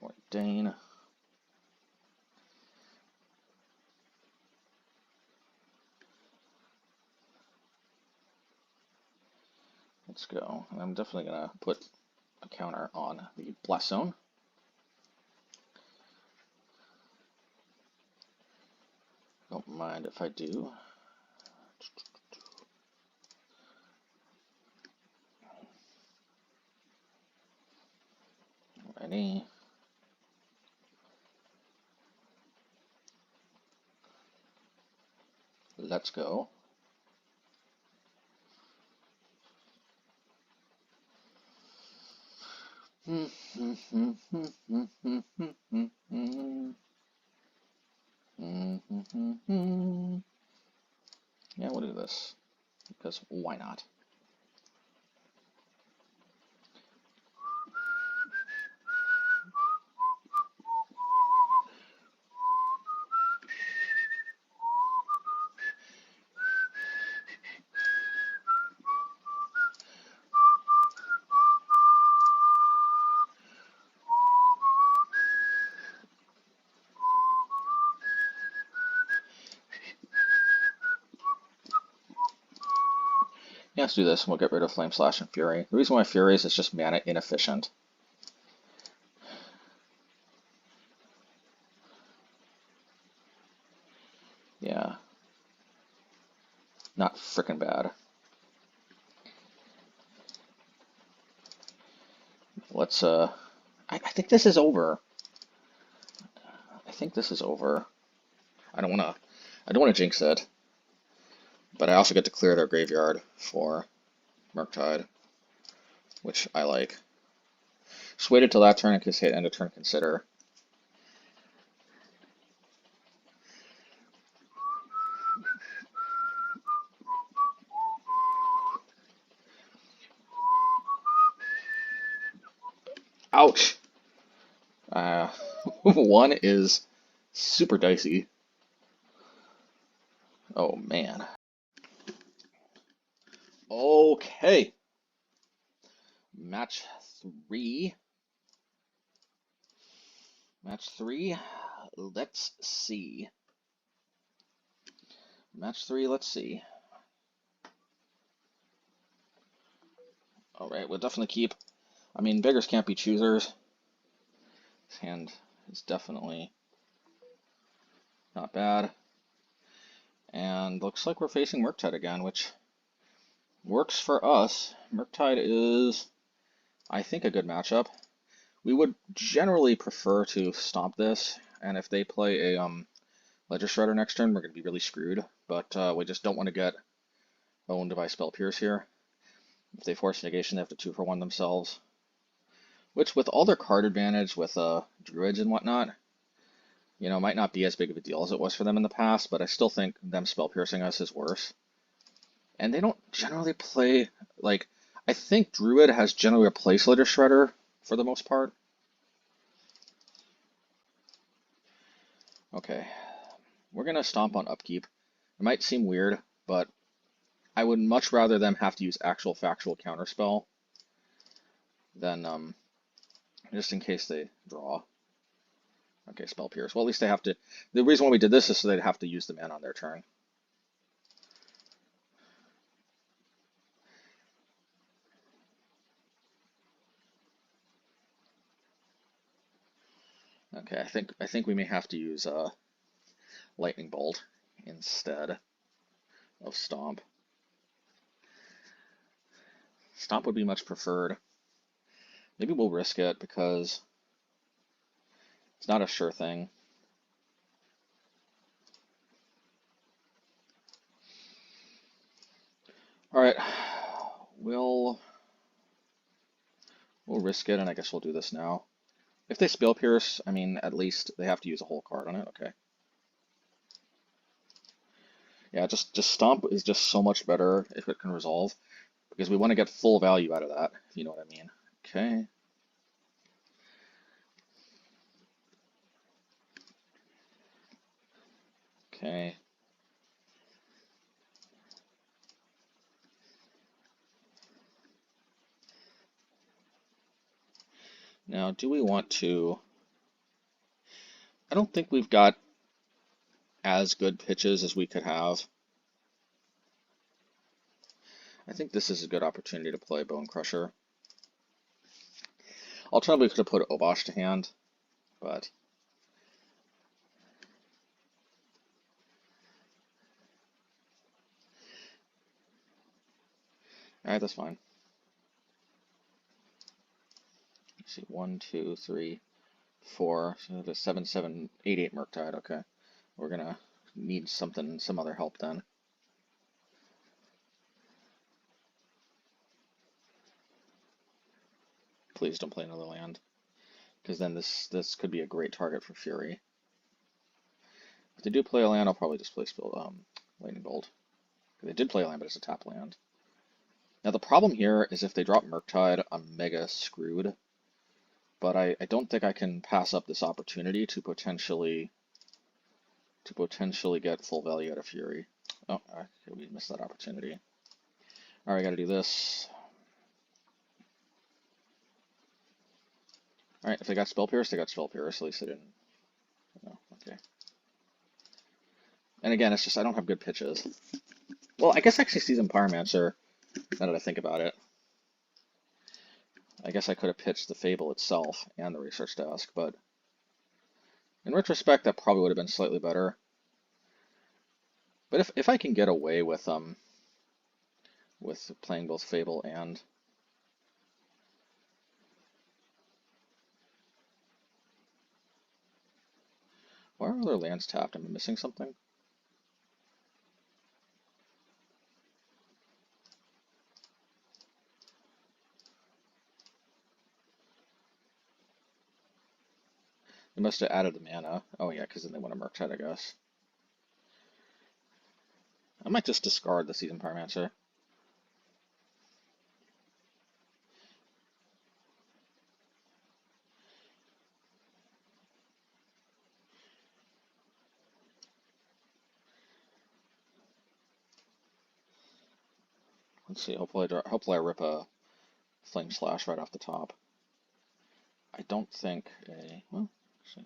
Ordain. Let's go. And I'm definitely gonna put a counter on the blast zone. Don't mind if I do. Alrighty. Let's go. Yeah, we'll do this, because why not? Yeah, let's do this, and we'll get rid of Flame Slash and Fury. The reason why Fury is just mana inefficient. Yeah. Not frickin' bad. Let's, I think this is over. I think this is over. I don't wanna jinx it. But I also get to clear their graveyard for Murktide, which I like. Just waited till that turn in case hit end of turn consider. Ouch! 1 is super dicey. Oh man. Okay. Match 3. Match 3. Let's see. Match 3, let's see. Alright, we'll definitely keep. I mean, beggars can't be choosers. This hand is definitely not bad. And looks like we're facing Murktide again, which works for us. Murktide is, I think, a good matchup. We would generally prefer to stomp this, and if they play a Ledger Shredder next turn, we're going to be really screwed. But we just don't want to get owned by Spell Pierce here. If they force negation, they have to 2-for-1 themselves. Which, with all their card advantage with Druids and whatnot, You know, it might not be as big of a deal as it was for them in the past, but I still think them spell piercing us is worse. And they don't generally play, like, I think Druid has generally a placeholder shredder for the most part. Okay, we're gonna stomp on upkeep. It might seem weird, but I would much rather them have to use actual factual counterspell than just in case they draw. Okay, spell pierce. Well, at least they have to. The reason why we did this is so they'd have to use the mana on their turn. Okay, I think we may have to use Lightning Bolt instead of Stomp. Stomp would be much preferred. Maybe we'll risk it because it's not a sure thing. All right, we'll risk it, and I guess we'll do this now. If they spell pierce, I mean, at least they have to use a whole card on it. Okay. Yeah, just Stomp is just so much better if it can resolve, because we want to get full value out of that, if you know what I mean. Okay. Okay. Now, do we want to... I don't think we've got as good pitches as we could have. I think this is a good opportunity to play Bonecrusher. Alternatively, we could have put Obosh to hand, but... Alright, that's fine. Let's see, 1, 2, 3, 4, so that's 7, 7, 8, 8 Murktide. Okay, we're gonna need something, some other help then. Please don't play another land, because then this could be a great target for Fury. If they do play a land, I'll probably just play Lightning Bolt. They did play a land, but it's a tap land. Now the problem here is if they drop Murktide, I'm mega screwed. But I don't think I can pass up this opportunity to potentially get full value out of Fury. Oh, we missed that opportunity. All right, I got to do this. All right, if they got Spell Pierce, they got Spell Pierce. At least they didn't. No, okay. And again, it's just I don't have good pitches. Well, I guess actually Seasoned Pyromancer, now that I think about it. I guess I could have pitched the Fable itself and the Research Desk, but in retrospect, that probably would have been slightly better. But if I can get away with playing both Fable and why are other lands tapped? Am I missing something? They must have added the mana. Oh yeah, because then they want to Murktide, I guess. I might just discard the Seasoned Pyromancer. Let's see. Hopefully I rip a Flame Slash right off the top. I don't think a well. Let's see.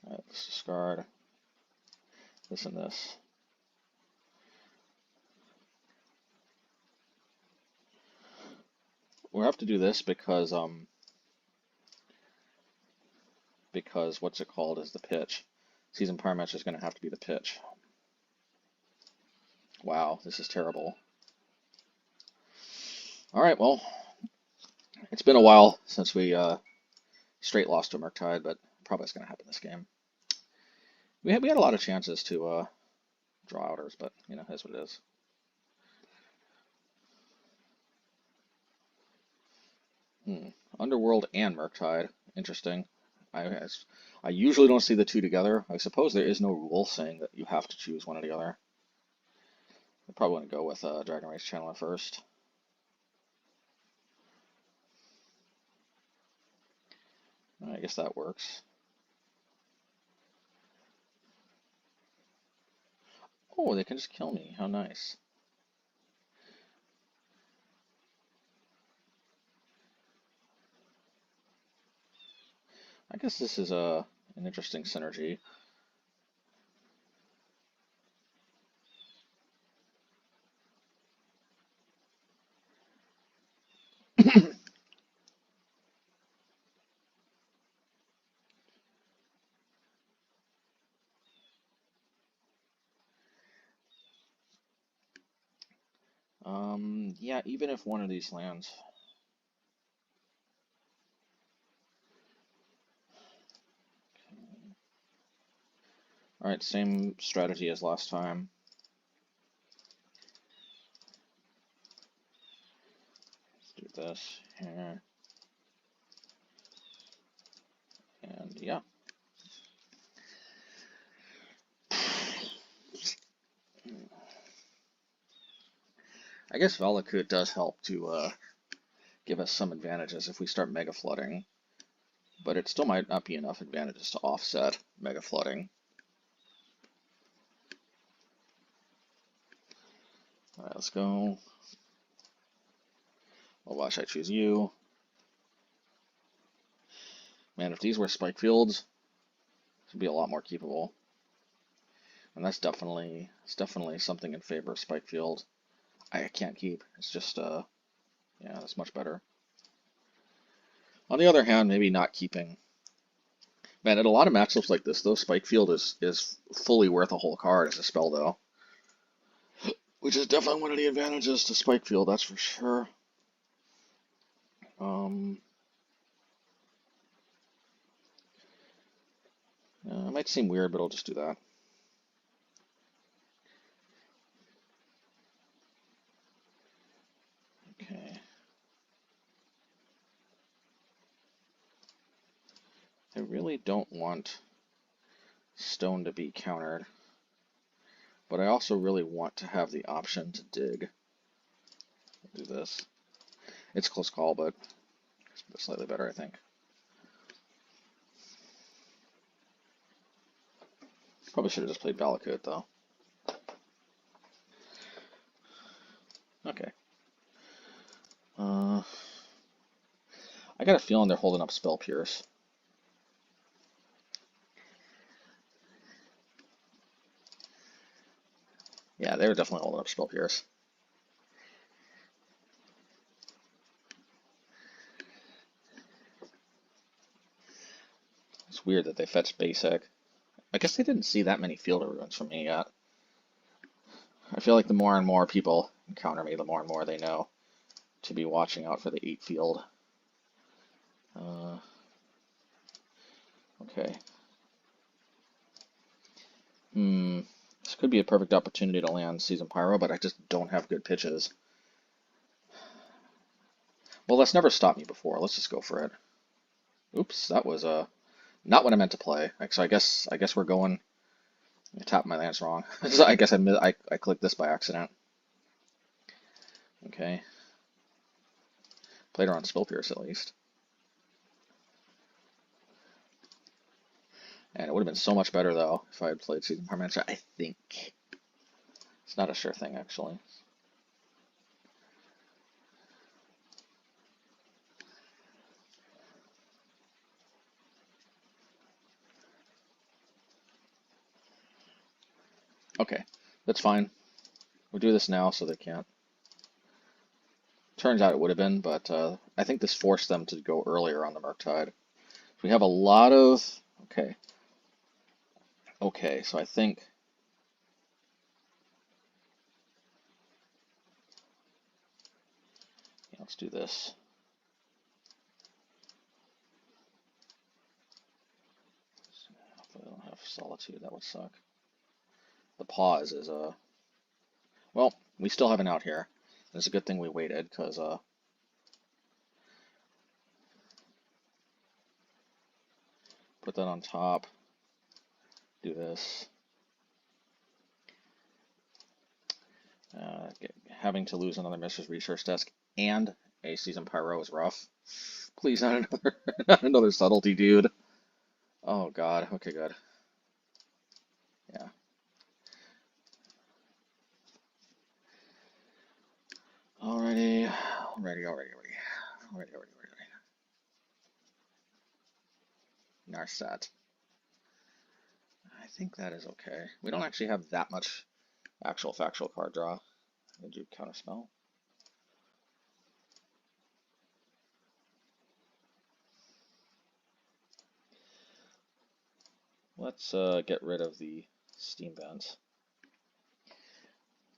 All right, let's discard this and this. We'll have to do this because what's it called is the pitch. Seasoned Pyromancer is going to have to be the pitch. Wow, this is terrible. All right, well, it's been a while since we straight lost to Murktide, but probably it's going to happen this game. We had a lot of chances to draw outers, but you know, that's what it is. Underworld and Murktide. Interesting. I usually don't see the two together. I suppose there is no rule saying that you have to choose one or the other. I probably want to go with Dragon Race Channeler first. I guess that works. Oh, they can just kill me. How nice. I guess this is an interesting synergy. Yeah, even if one of these lands. Alright, same strategy as last time. Let's do this here. And yeah. I guess VALAKUT does help to give us some advantages if we start mega flooding, but it still might not be enough advantages to offset mega flooding. Alright, let's go. Obosh, I choose you. Man, if these were spike fields, this would be a lot more keepable. And that's definitely something in favor of spike field. I can't keep. It's just yeah, that's much better. On the other hand, maybe not keeping. Man, in a lot of matchups like this, though, spike field is fully worth a whole card as a spell, though. Which is definitely one of the advantages to spike field, that's for sure. It might seem weird, but I'll just do that. Okay. I really don't want stone to be countered, but I also really want to have the option to dig. I'll do this. It's a close call, but it's slightly better, I think. Probably should have just played VALAKUT, though. Okay. I got a feeling they're holding up Spell Pierce. Yeah, they're definitely holding up Spell Pierce. It's weird that they fetched basic. I guess they didn't see that many fielder runes from me yet. I feel like the more and more people encounter me, the more and more they know to be watching out for the 8 field. Okay. This could be a perfect opportunity to land Seasoned Pyro, but I just don't have good pitches. Well, that's never stopped me before. Let's just go for it. Oops, that was not what I meant to play. So I guess we're going. I tapped my lands wrong. I guess I clicked this by accident. Okay. Played her on Spellpierce at least. And it would have been so much better though if I had played Seasoned Pyromancer, I think. It's not a sure thing actually. Okay, that's fine. We'll do this now so they can't. Turns out it would have been, but I think this forced them to go earlier on the Murktide. We have a lot of... Okay. Okay, so I think... Yeah, let's do this. If I don't have Solitude, that would suck. The pause is well, we still have an out here. It's a good thing we waited, because Put that on top. Do this. Having to lose another Mishra's research desk and a Seasoned Pyro is rough. Please, not another, not another subtlety, dude. Oh god. Okay, good. Yeah. Alrighty. Narset. I think that is okay. We don't actually have that much actual factual card draw. I'm gonna do counterspell. Let's get rid of the steam vents.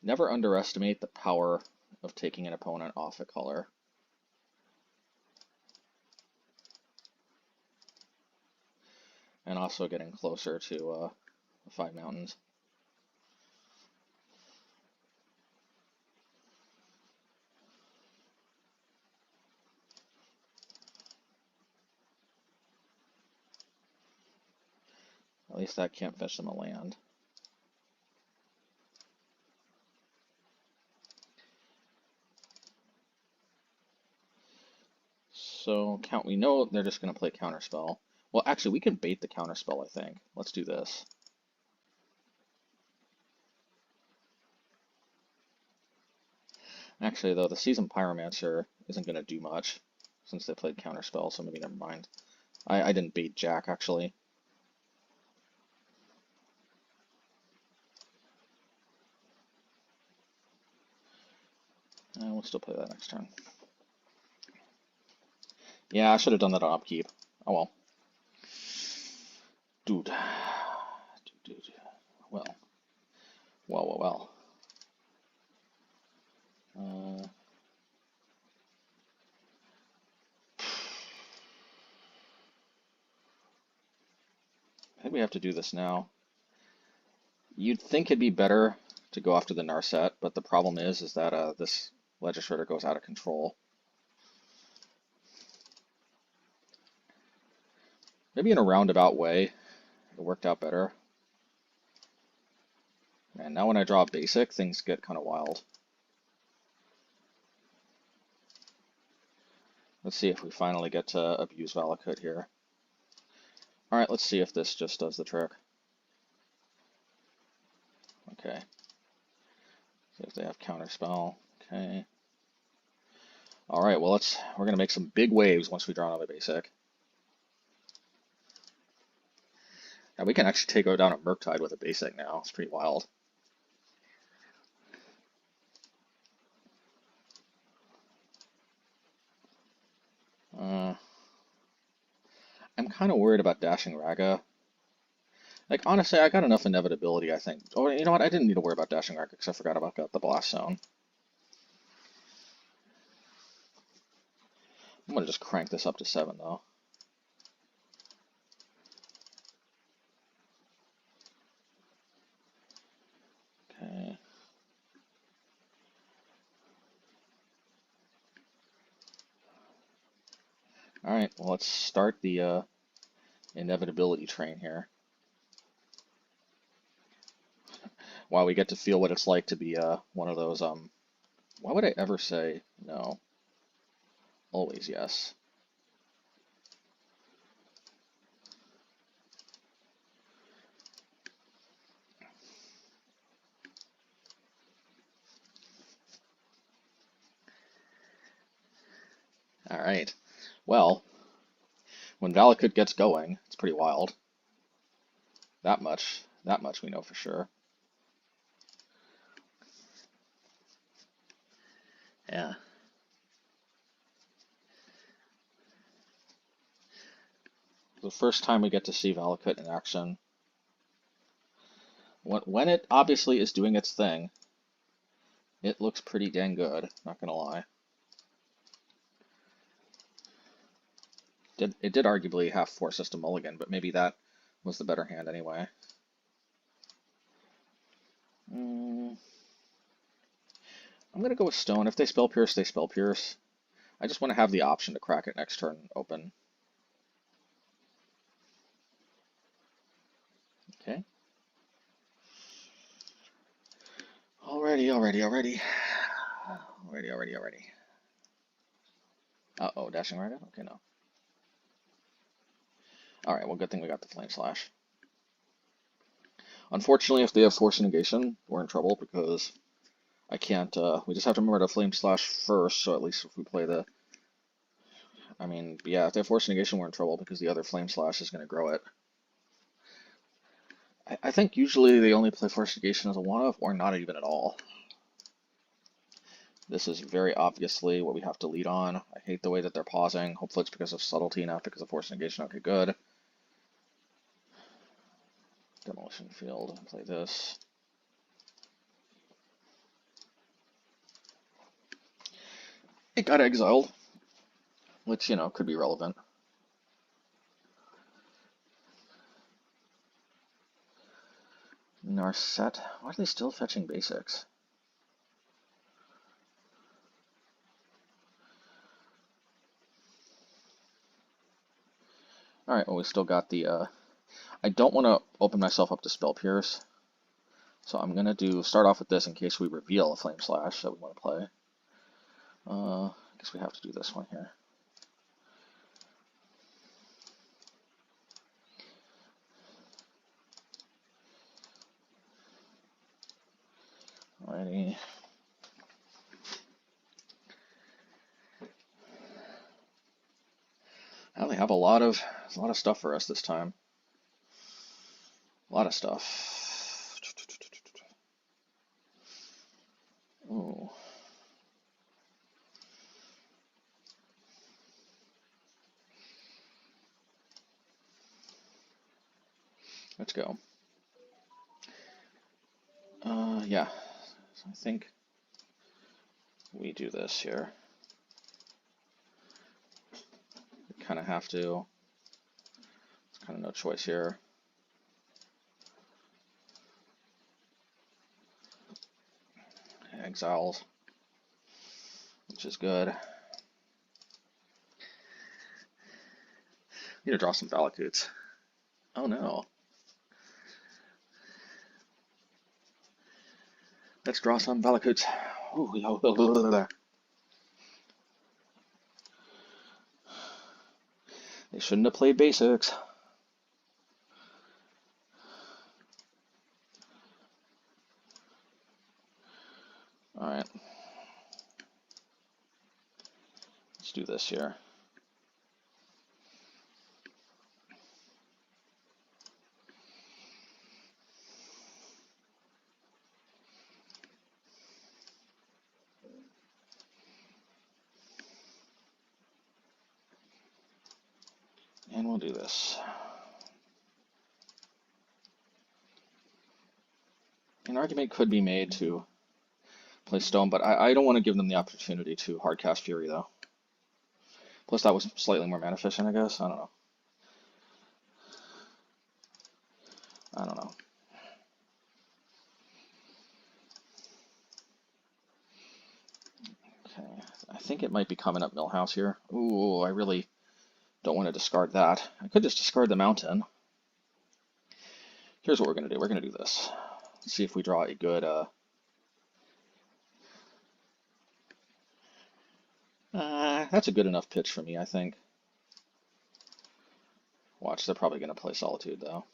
Never underestimate the power of taking an opponent off a color. And also getting closer to the 5 mountains. At least that can't fetch them a land. So we know they're just going to play counterspell. Well, actually, we can bait the counterspell, I think. Let's do this. Actually, though, the Seasoned Pyromancer isn't going to do much since they played counterspell, so maybe never mind. I didn't bait Jack, actually. We'll still play that next turn. Yeah, I should have done that on upkeep. Oh well. Dude. Well. I think we have to do this now. You'd think it'd be better to go after the Narset, but the problem is that this Legislator goes out of control. Maybe in a roundabout way, it worked out better. And now when I draw a basic, things get kind of wild. Let's see if we finally get to abuse VALAKUT here. Alright, let's see if this just does the trick. Okay. See if they have counterspell. Okay. Alright, well we're gonna make some big waves once we draw another basic. And we can actually take down a Murktide with a basic now. It's pretty wild. I'm kind of worried about dashing Raga. Like, honestly, I got enough inevitability, I think. Oh, you know what? I didn't need to worry about dashing Raga because I forgot about the Blast Zone. I'm going to just crank this up to 7, though. Okay. Alright, well, let's start the inevitability train here. While we get to feel what it's like to be one of those, why would I ever say no? Always yes. Alright, well, when VALAKUT gets going, it's pretty wild. That much we know for sure. Yeah. The first time we get to see VALAKUT in action. When it obviously is doing its thing, it looks pretty dang good, not gonna lie. It did arguably half force us to mulligan, but maybe that was the better hand anyway. I'm gonna go with Stone. If they spell pierce, they spell pierce. I just want to have the option to crack it next turn open. Okay. Alrighty. Uh-oh, dashing right out? Okay, no. Alright, well, good thing we got the Flame Slash. Unfortunately, if they have Force Negation, we're in trouble because I can't, we just have to remember to Flame Slash first, so at least if we play the... I mean, yeah, if they have Force Negation, we're in trouble because the other Flame Slash is going to grow it. I think usually they only play Force Negation as a one-off, or not even at all. This is very obviously what we have to lead on. I hate the way that they're pausing. Hopefully it's because of Subtlety, not because of Force Negation. Okay, good. Demolition Field, play this. It got exiled, which, you know, could be relevant. Narset, why are they still fetching basics? Alright, well we still got the, I don't want to open myself up to Spell Pierce, so I'm going to start off with this in case we reveal a Flame Slash that we want to play. I guess we have to do this one here. Alrighty. Now they have a lot of stuff for us this time. A lot of stuff. Ooh. Let's go. Yeah. So I think we do this here. We kind of have to. There's kind of no choice here. Exiles, which is good. Need to draw some VALAKUTs. Oh no. Let's draw some VALAKUTs. They shouldn't have played basics. Alright. Let's do this here. And we'll do this. An argument could be made to play Stone, but I don't want to give them the opportunity to hardcast Fury, though. Plus, that was slightly more mana efficient, I guess. I don't know. Okay, I think it might be coming up Millhouse here. Ooh, I really don't want to discard that. I could just discard the mountain. Here's what we're going to do. We're going to do this. Let's see if we draw a good... that's a good enough pitch for me, I think. Watch, they're probably going to play Solitude, though.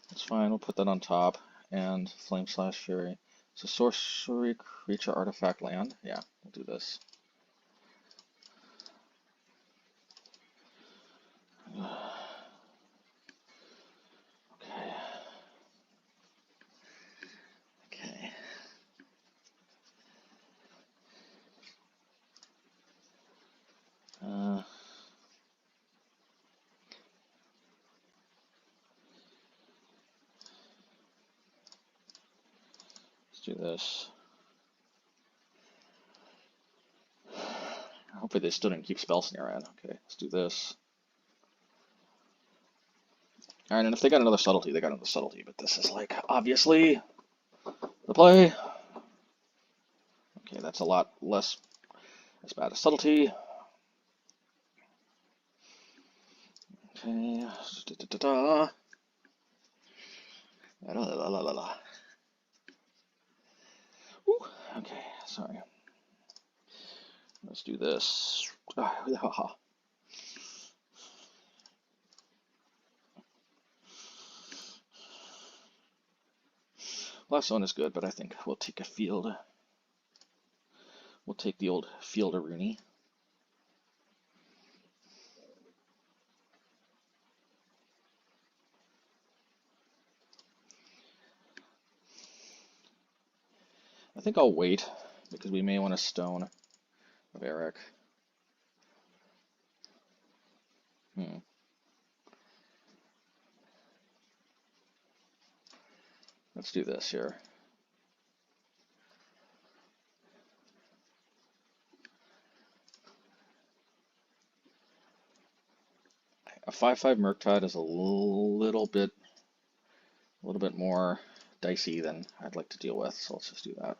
That's fine, we'll put that on top. And Flame Slash Fury. So sorcery, creature, artifact, land. Yeah, we'll do this. Okay. Let's do this. Hopefully they still didn't keep Spell Snare in. Okay, let's do this. Alright, and if they got another Subtlety, they got another Subtlety, but this is like, obviously, the play. Okay, that's a lot less as bad as subtlety. Okay. Ooh, okay, sorry. Let's do this. Last one is good, but I think we'll take a field. We'll take the old field of Rooney. I think I'll wait because we may want a Stone of Erech. Let's do this here. A 5/5 Murktide is a little bit more dicey than I'd like to deal with, so let's just do that.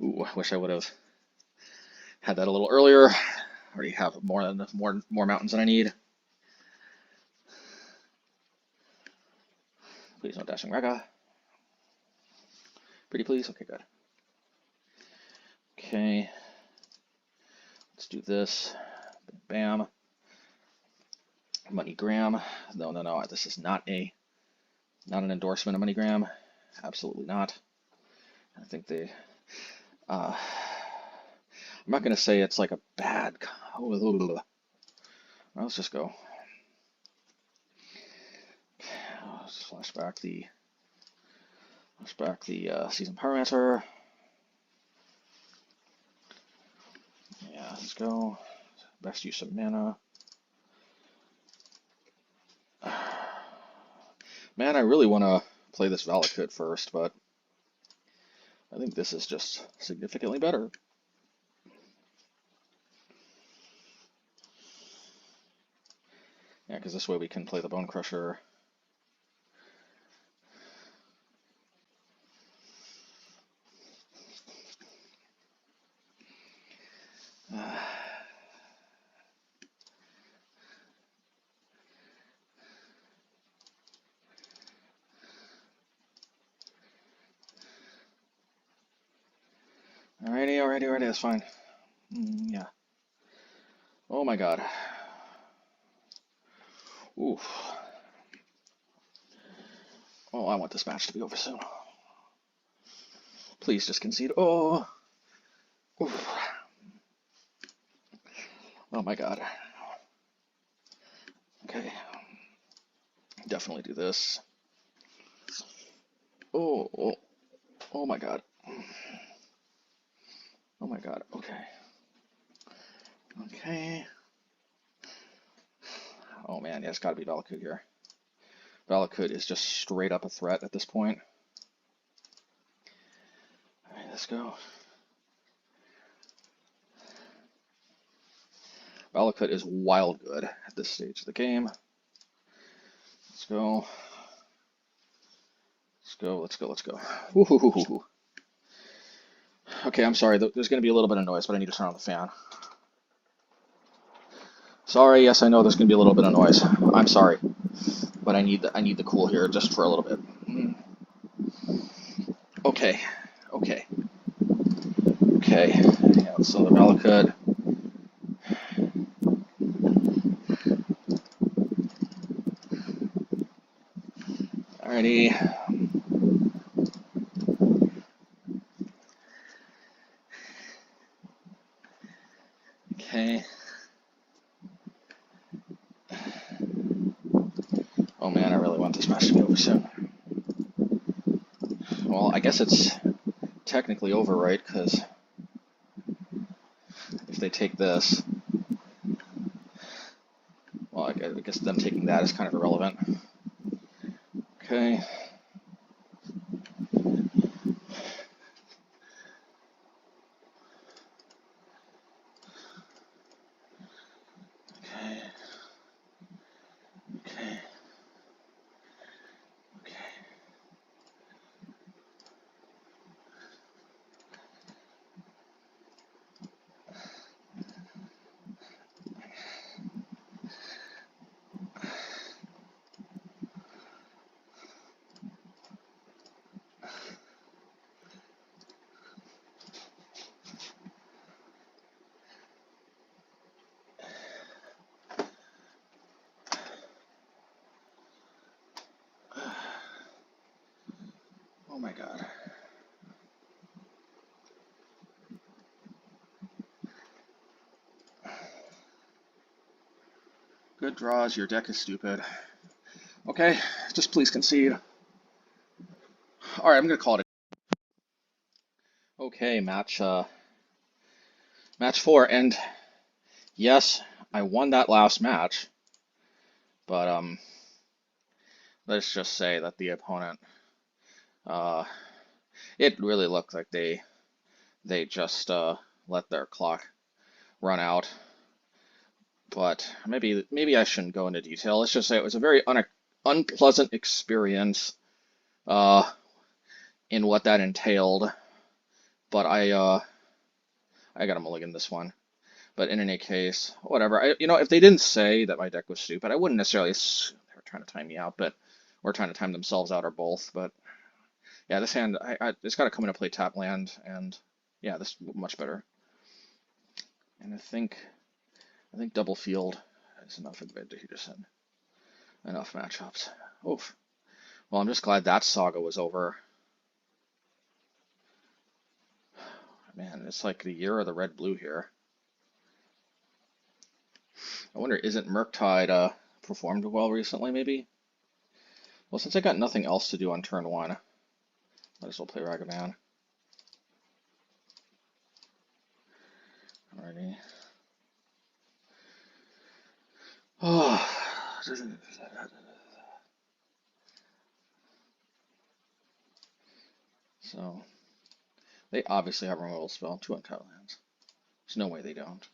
Ooh, I wish I would have had that a little earlier. I already have more mountains than I need. Please no dashing Raga. Pretty please? Okay, good. Okay. Let's do this. Bam. MoneyGram. No. This is not an endorsement of MoneyGram. Absolutely not. I think they. I'm not gonna say it's like a bad. Let's just go. Let's flashback the Seasoned Pyromancer. Yeah, let's go. Best use of mana. Man, I really want to play this VALAKUT first, but I think this is just significantly better. Yeah, because this way we can play the Bonecrusher. Alrighty, that's fine. Yeah. Oh my god. Oof. Oh, I want this match to be over soon. Please just concede. Oh. Oof. Oh my god. Okay. Definitely do this. Oh my god. Oh my god. Okay. Oh man, yeah, it's gotta be VALAKUT here. VALAKUT is just straight up a threat at this point. Alright, let's go. VALAKUT is wild good at this stage of the game. Let's go. Let's go. Woohoo. Okay, I'm sorry. There's going to be a little bit of noise, but I need to turn on the fan. Sorry, yes, I know there's going to be a little bit of noise. I'm sorry, but I need the cool here just for a little bit. Okay. Yeah, so the VALAKUT. Alrighty. Okay. Oh man, I really want this match to be over soon. Well, I guess it's technically over, right? Because if they take this, well, I guess them taking that is kind of irrelevant. Okay. my god. Good draws, your deck is stupid. Okay, just please concede. Alright, I'm gonna call it. Okay, match 4, and yes, I won that last match, but let's just say that the opponent, it really looked like they just let their clock run out. But maybe I shouldn't go into detail. Let's just say it was a very unpleasant experience in what that entailed. But I got a mulligan this one. But in any case, whatever. If they didn't say that my deck was stupid, I wouldn't necessarily assume they were trying to time me out, or trying to time themselves out, or both. But yeah, this hand, it's got to come into play tap land, and yeah, this is much better. And I think double field is enough advantages and enough matchups. Oof. Well, I'm just glad that saga was over. Man, it's like the year of the red-blue here. I wonder, isn't Murktide performed well recently, maybe? Well, since I got nothing else to do on turn 1, might as well play Ragavan. Alrighty. Oh. So, they obviously have a removal spell, 2 untap lands. There's no way they don't.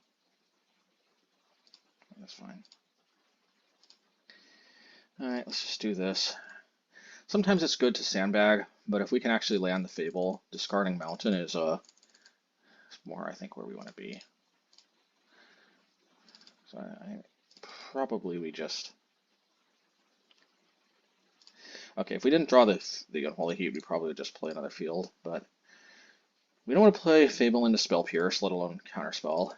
That's fine. Alright, let's just do this. Sometimes it's good to sandbag, but if we can actually land the Fable, discarding Mountain is more, I think, where we want to be. So probably we just... Okay, if we didn't draw the Unholy Heat, we'd probably just play another field, but we don't want to play Fable into Preypiercer, let alone Counterspell.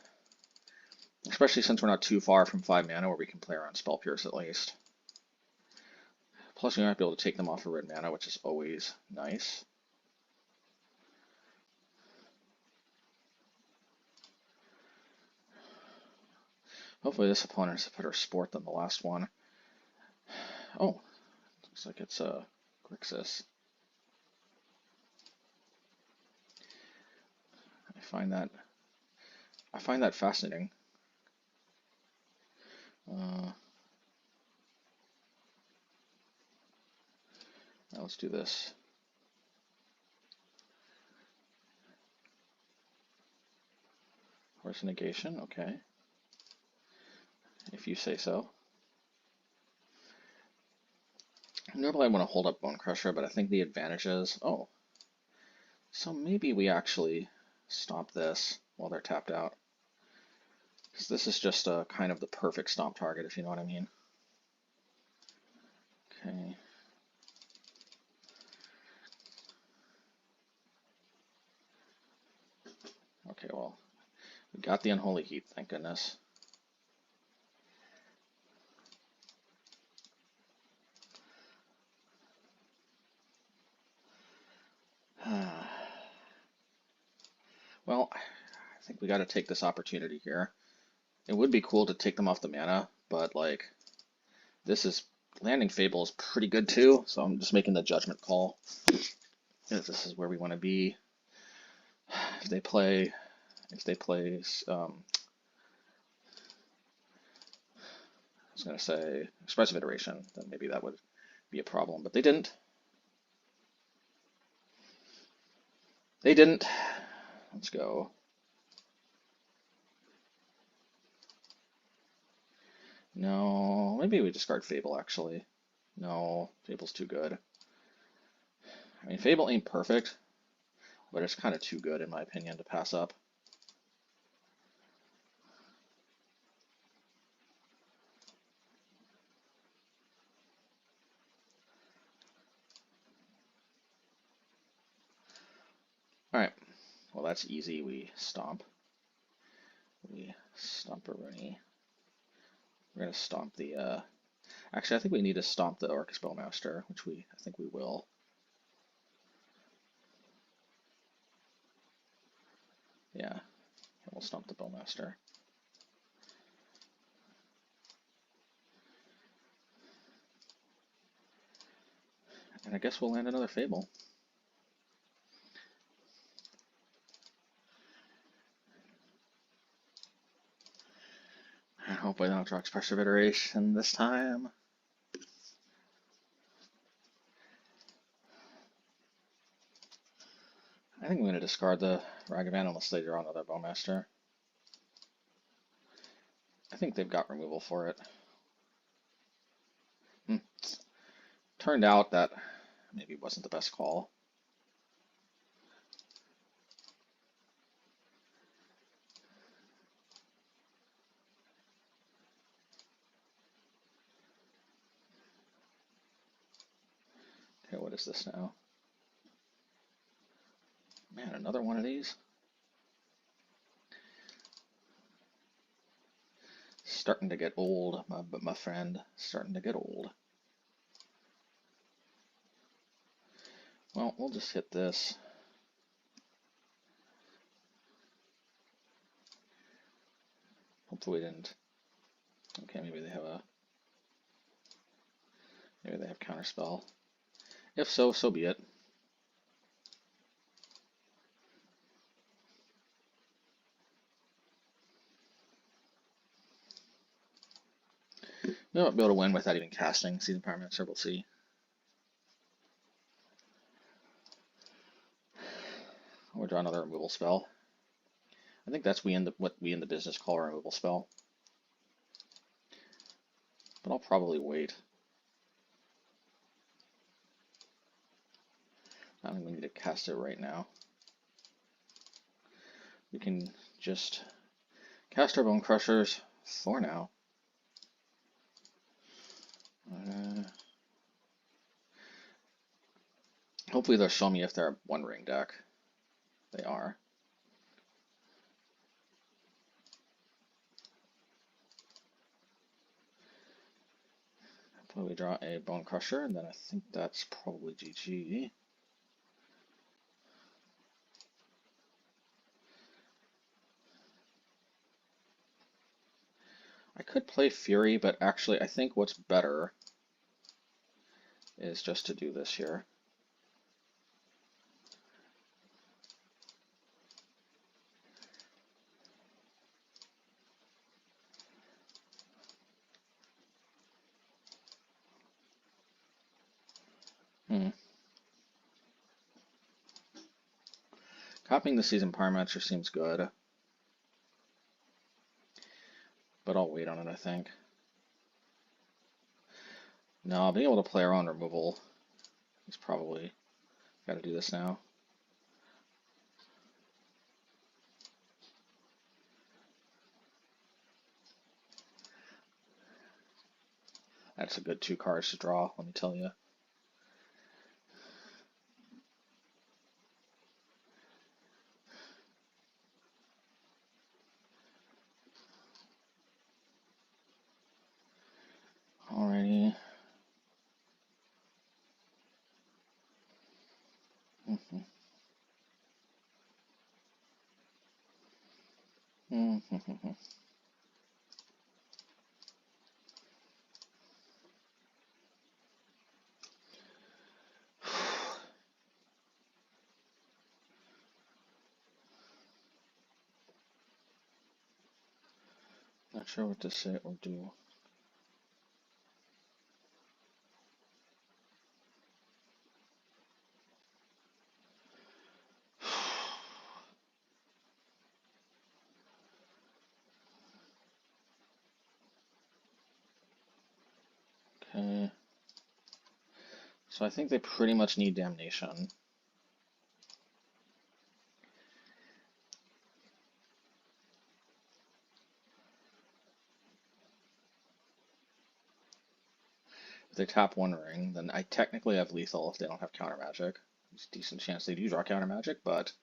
Especially since we're not too far from 5 mana where we can play around Preypiercer at least. Plus we might be able to take them off of red mana, which is always nice. Hopefully this opponent is a better sport than the last one. Oh, looks like it's Grixis. I find that fascinating. Now let's do this. Horse negation, okay. If you say so. Normally I want to hold up Bonecrusher, but I think the advantage is... Oh. So maybe we actually stomp this while they're tapped out. Because this is just kind of the perfect stomp target, if you know what I mean. Okay. Okay, well, we got the Unholy Heat, thank goodness. Well, I think we got to take this opportunity here. It would be cool to take them off the mana, but like, landing Fable is pretty good too, so I'm just making the judgment call. If this is where we want to be. If they play, I was going to say Expressive Iteration, then maybe that would be a problem, but they didn't. They didn't. Let's go. No, maybe we discard Fable, actually. No, Fable's too good. I mean, Fable ain't perfect, but it's kind of too good, in my opinion, to pass up. Alright, well that's easy. We stomp. We stomp a Rooney. We're going to stomp the... Actually, I think we need to stomp the Orcus Bowmaster, which I think we will. Yeah, we'll stump the Bowmaster. And I guess we'll land another Fable. I hope I don't draw Expressive Iteration this time. I think I'm going to discard the Ragavan unless they draw another Bowmaster. I think they've got removal for it. Turned out that maybe wasn't the best call. Okay, what is this now? Man, another one of these? Starting to get old, my friend. Starting to get old. Well, we'll just hit this. Hopefully we didn't. Okay, maybe they have Counterspell. If so, so be it. We might be able to win without even casting Seasoned Pyromancer. We'll see. We'll draw another removal spell. I think that's what we in the business call a removal spell. But I'll probably wait. I don't think we need to cast it right now. We can just cast our Bonecrushers for now. Hopefully they'll show me if they're a One Ring deck. They are. Probably draw a Bonecrusher, and then I think that's probably GG. I could play Fury, but actually I think what's better is just to do this here. Copying the Seasoned Pyromancer seems good, but I'll wait on it, I think. No, being able to play our own removal is probably got to do this now. That's a good 2 cards to draw, let me tell you. Alrighty. Not sure what to say or do. Okay. So I think they pretty much need Damnation. If they tap One Ring, then I technically have lethal if they don't have counter magic. There's a decent chance they do draw counter magic, but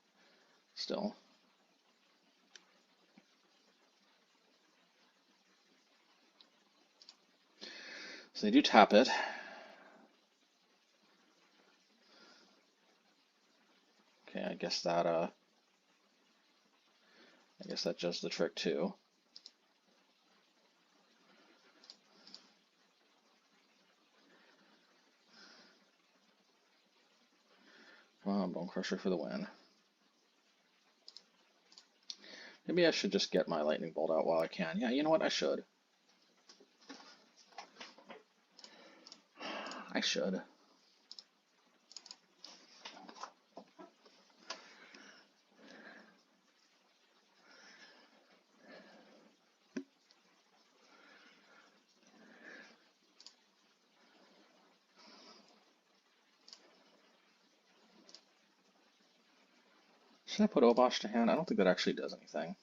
still. So they do tap it. Okay, I guess that I guess that does the trick too. Come on, Bonecrusher for the win. Maybe I should just get my lightning bolt out while I can. Yeah, you know what? I should. I should. Should I put Obosh to hand? I don't think that actually does anything.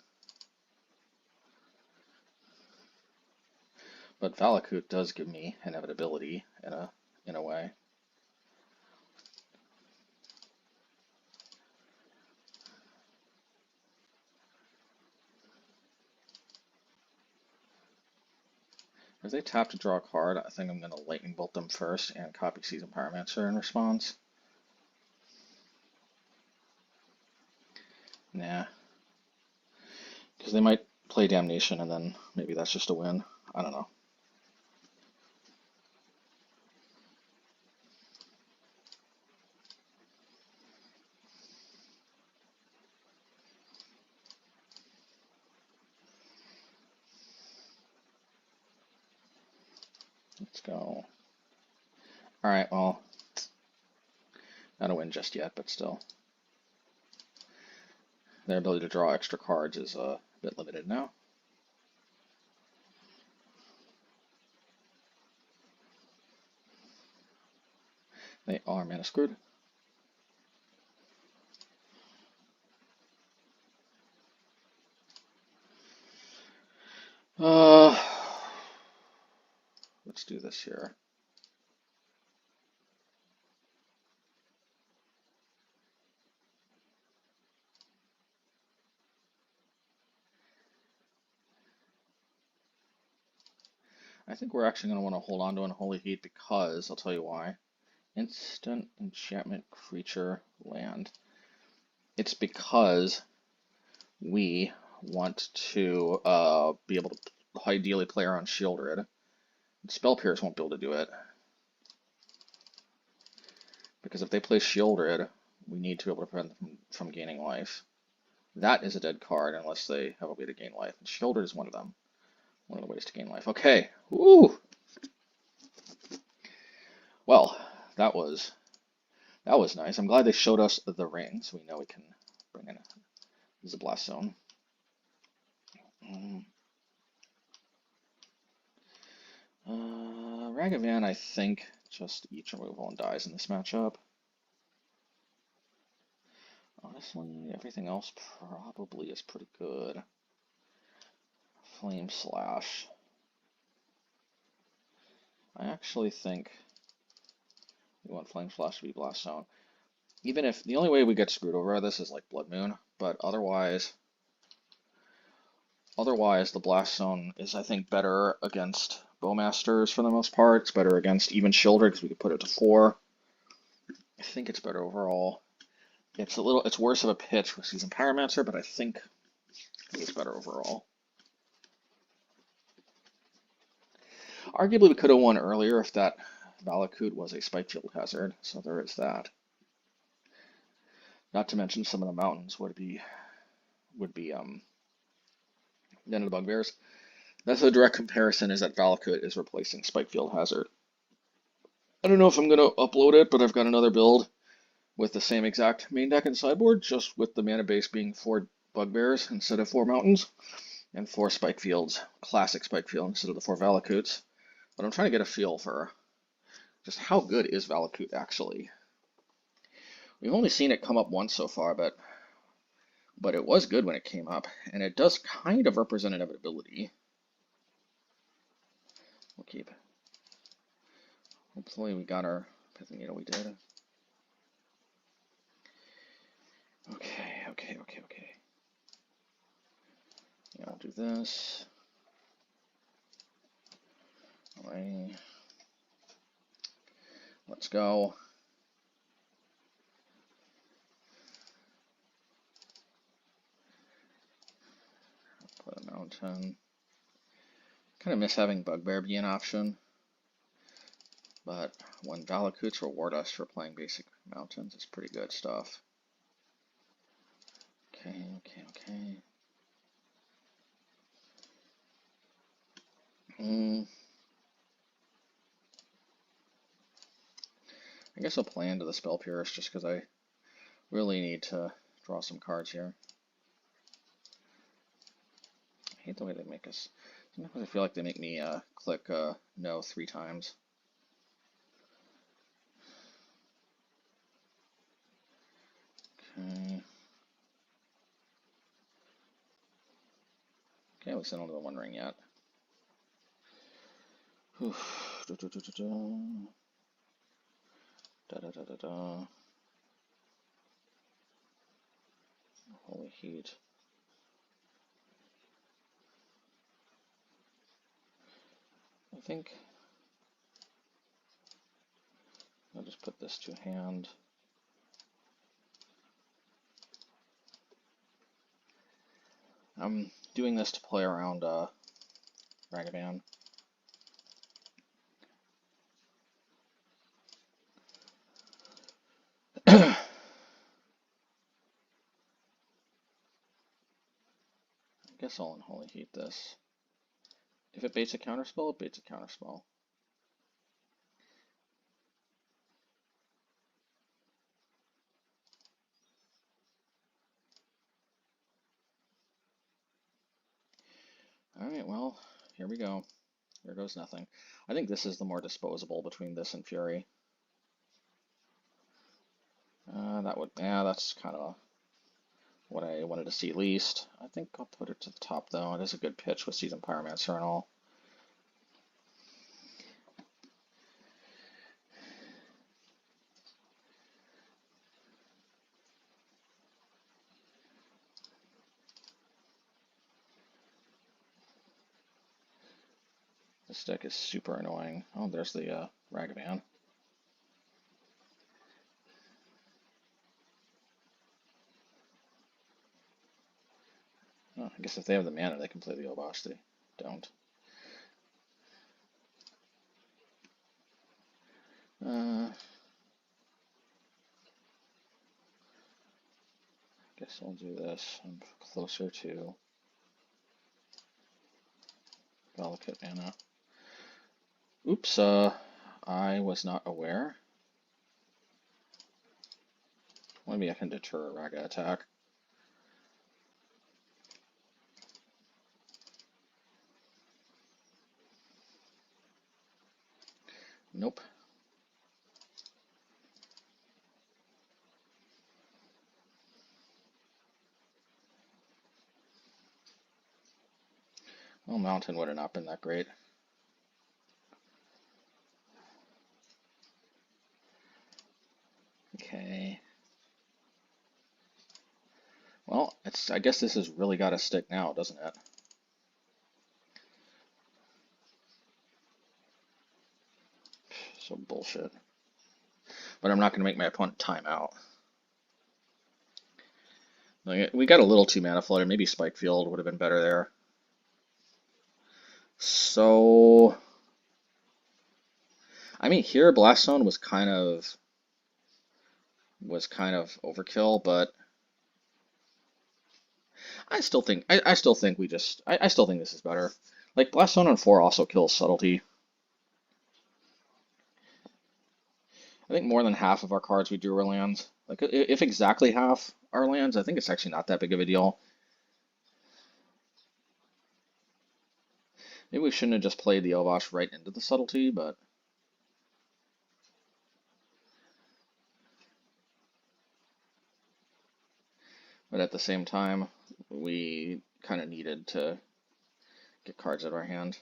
But VALAKUT does give me inevitability in a way. If they tap to draw a card, I think I'm going to lightning bolt them first and copy Seasoned Pyromancer in response. Nah. Because they might play Damnation and then maybe that's just a win. I don't know. Let's go. Alright, well, not a win just yet, but still. Their ability to draw extra cards is a bit limited now. They are mana screwed. Let's do this here. I think we're actually going to want to hold on to Unholy Heat because, I'll tell you why. Instant enchantment creature land. It's because we want to be able to ideally play around Shieldred. Preypiercer won't be able to do it. Because if they play Shieldred, we need to be able to prevent them from gaining life. That is a dead card unless they have a way to gain life. And Shieldred is one of them. One of the ways to gain life. Okay. Woo! Well, that was nice. I'm glad they showed us the ring, so we know we can bring in the Blast Zone. Ragavan, I think, just eats removal and dies in this matchup. Honestly, everything else probably is pretty good. Flame Slash. I actually think we want Flame Slash to be Blast Zone. Even if the only way we get screwed over this is like Blood Moon, but otherwise the Blast Zone is, I think, better against Bowmasters for the most part. It's better against even Shieldred because we could put it to 4. I think it's better overall. It's worse of a pitch with Seasoned Pyromancer, but I think it's better overall. Arguably, we could have won earlier if that VALAKUT was a Spikefield hazard, so there is that. Not to mention some of the mountains would be then the Bugbears. That's a direct comparison, is that VALAKUT is replacing Spikefield hazard. I don't know if I'm going to upload it, but I've got another build with the same exact main deck and sideboard, just with the mana base being 4 Bugbears instead of 4 mountains, and 4 Spikefields, classic Spikefield instead of the 4 VALAKUTs. But I'm trying to get a feel for just how good is VALAKUT actually. We've only seen it come up once so far, but it was good when it came up, and it does kind of represent inevitability. We'll keep. Hopefully we got our Pithing Needle. We did. Okay. Yeah, I'll do this. Alright. Let's go. Mountain. Kind of miss having Bugbear be an option, but when VALAKUTs reward us for playing basic mountains, it's pretty good stuff. Okay. I guess I'll play into the Preypiercer just because I really need to draw some cards here. I hate the way they make us. Sometimes I feel like they make me click no 3 times. Okay. Okay, at least I don't have the One Ring yet. Unholy Heat. I think I'll just put this to hand. I'm doing this to play around Ragavan. I guess I'll Unholy Heat this. If it baits a counterspell, it baits a counterspell. Alright, well, here we go. Here goes nothing. I think this is the more disposable between this and Fury. That's kind of what I wanted to see least. I think I'll put it to the top though. It is a good pitch with Seasoned Pyromancer and all. This deck is super annoying. Oh, there's the Ragavan. Oh, I guess if they have the mana, they can play the Obosh. They don't. Guess I'll do this. I'm closer to VALAKUT mana. Oops, I was not aware. Maybe I can deter a Raga attack. Nope. Well, Mountain would have not been that great. Okay. Well, I guess this has really got to stick now, doesn't it? So bullshit. But I'm not going to make my opponent time out. We got a little too mana flooded. Maybe Spike Field would have been better there. So, I mean, here Blast Zone was kind of overkill, but I still think I still think I still think this is better. Like Blast Zone on 4 also kills Subtlety. I think more than half of our cards we drew are lands. Like if exactly half are lands, I think it's actually not that big of a deal. Maybe we shouldn't have just played the Obosh right into the Subtlety, but at the same time, we kind of needed to get cards out of our hand.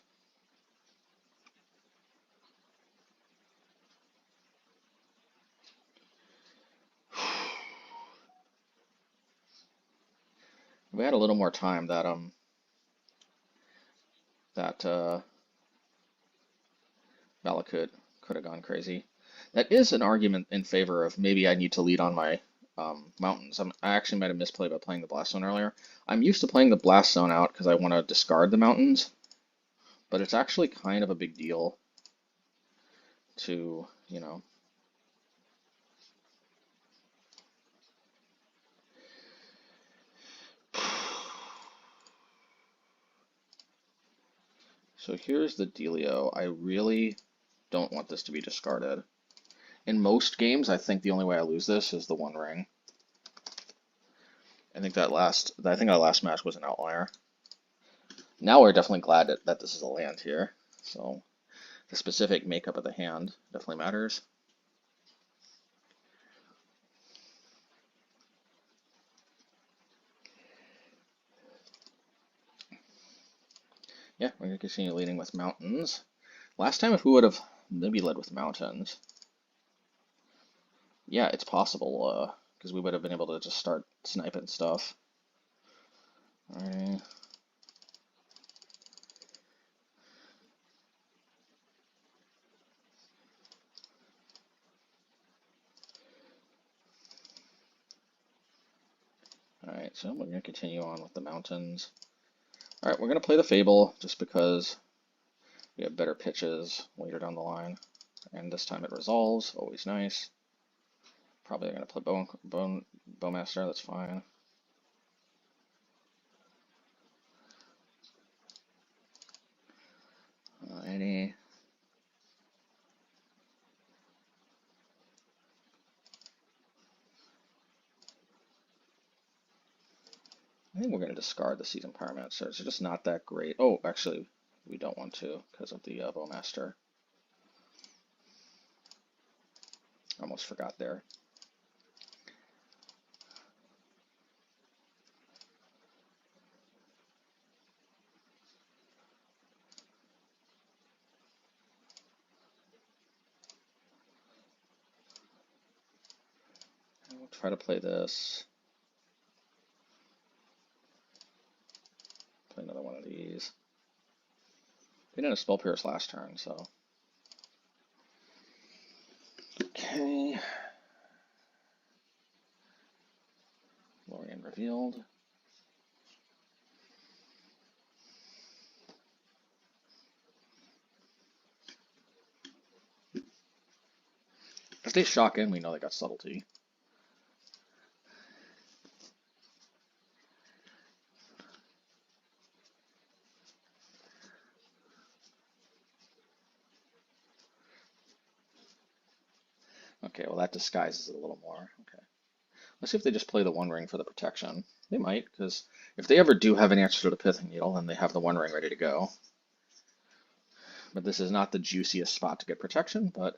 If we had a little more time, that VALAKUT could have gone crazy. That is an argument in favor of maybe I need to lead on my mountains. I actually might have misplayed by playing the Blast Zone earlier. I'm used to playing the Blast Zone out because I want to discard the mountains, but it's actually kind of a big deal to, you know. So here's the dealio. I really don't want this to be discarded. In most games, I think the only way I lose this is the One Ring. I think our last match was an outlier. Now we're definitely glad that this is a land here. So the specific makeup of the hand definitely matters. Yeah, we're going to continue leading with mountains. Last time, if we would have maybe led with mountains, yeah, it's possible, because we would have been able to just start sniping stuff. Alright. Alright, so we're going to continue on with the mountains. Alright, we're going to play the Fable, just because we have better pitches later down the line. And this time it resolves, always nice. Probably going to play Bowmaster, that's fine. Any. I think we're going to discard the Seasoned Pyromancer. It's just not that great. Oh, actually, we don't want to because of the Bowmaster. Almost forgot there. We'll try to play this. Play another one of these. We didn't have Spell Pierce last turn, so. Okay. Lorien revealed. If they shock in, we know they got Subtlety. Okay, well that disguises it a little more. Okay. Let's see if they just play the One Ring for the protection. They might, because if they ever do have an answer to the Pithing Needle, then they have the One Ring ready to go. But this is not the juiciest spot to get protection, but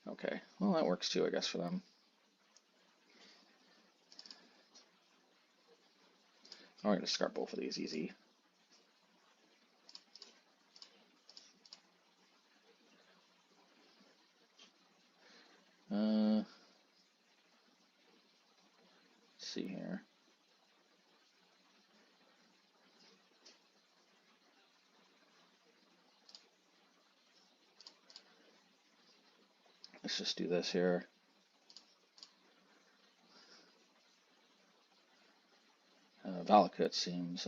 okay. Well, that works too, I guess, for them. I'm going to discard both of these easy. Let's see here. Let's just do this here. VALAKUT seems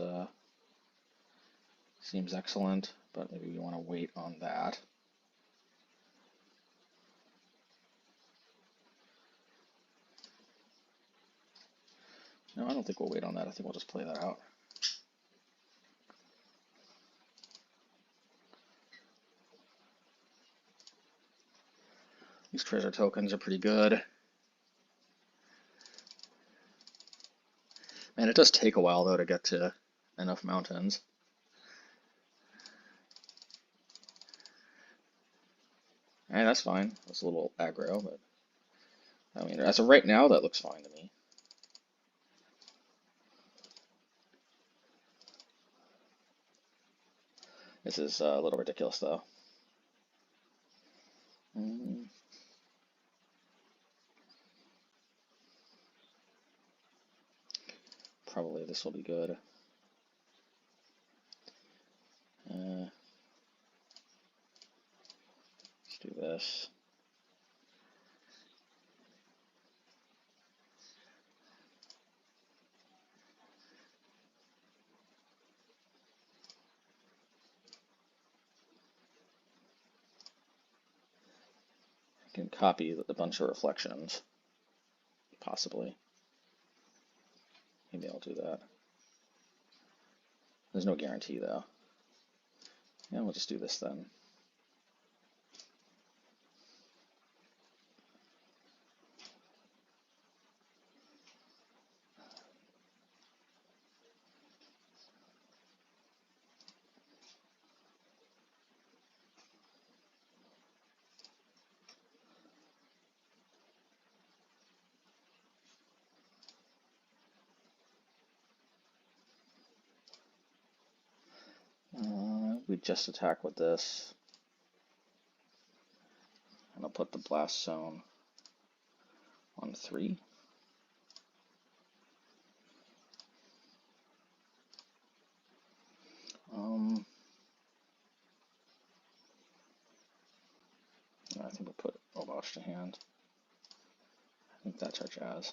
excellent, but maybe we want to wait on that. No, I don't think we'll wait on that. I think we'll just play that out. These treasure tokens are pretty good. Man, it does take a while, though, to get to enough mountains. Alright, that's fine. That's a little aggro, but I mean, as of right now, that looks fine to me. This is a little ridiculous, though. Probably this will be good. Let's do this. can copy a bunch of reflections, possibly. Maybe I'll do that. There's no guarantee though. Yeah, we'll just do this then. We just attack with this. And I'll put the blast zone on 3. I think we'll put Obosh to hand. I think that's our jazz.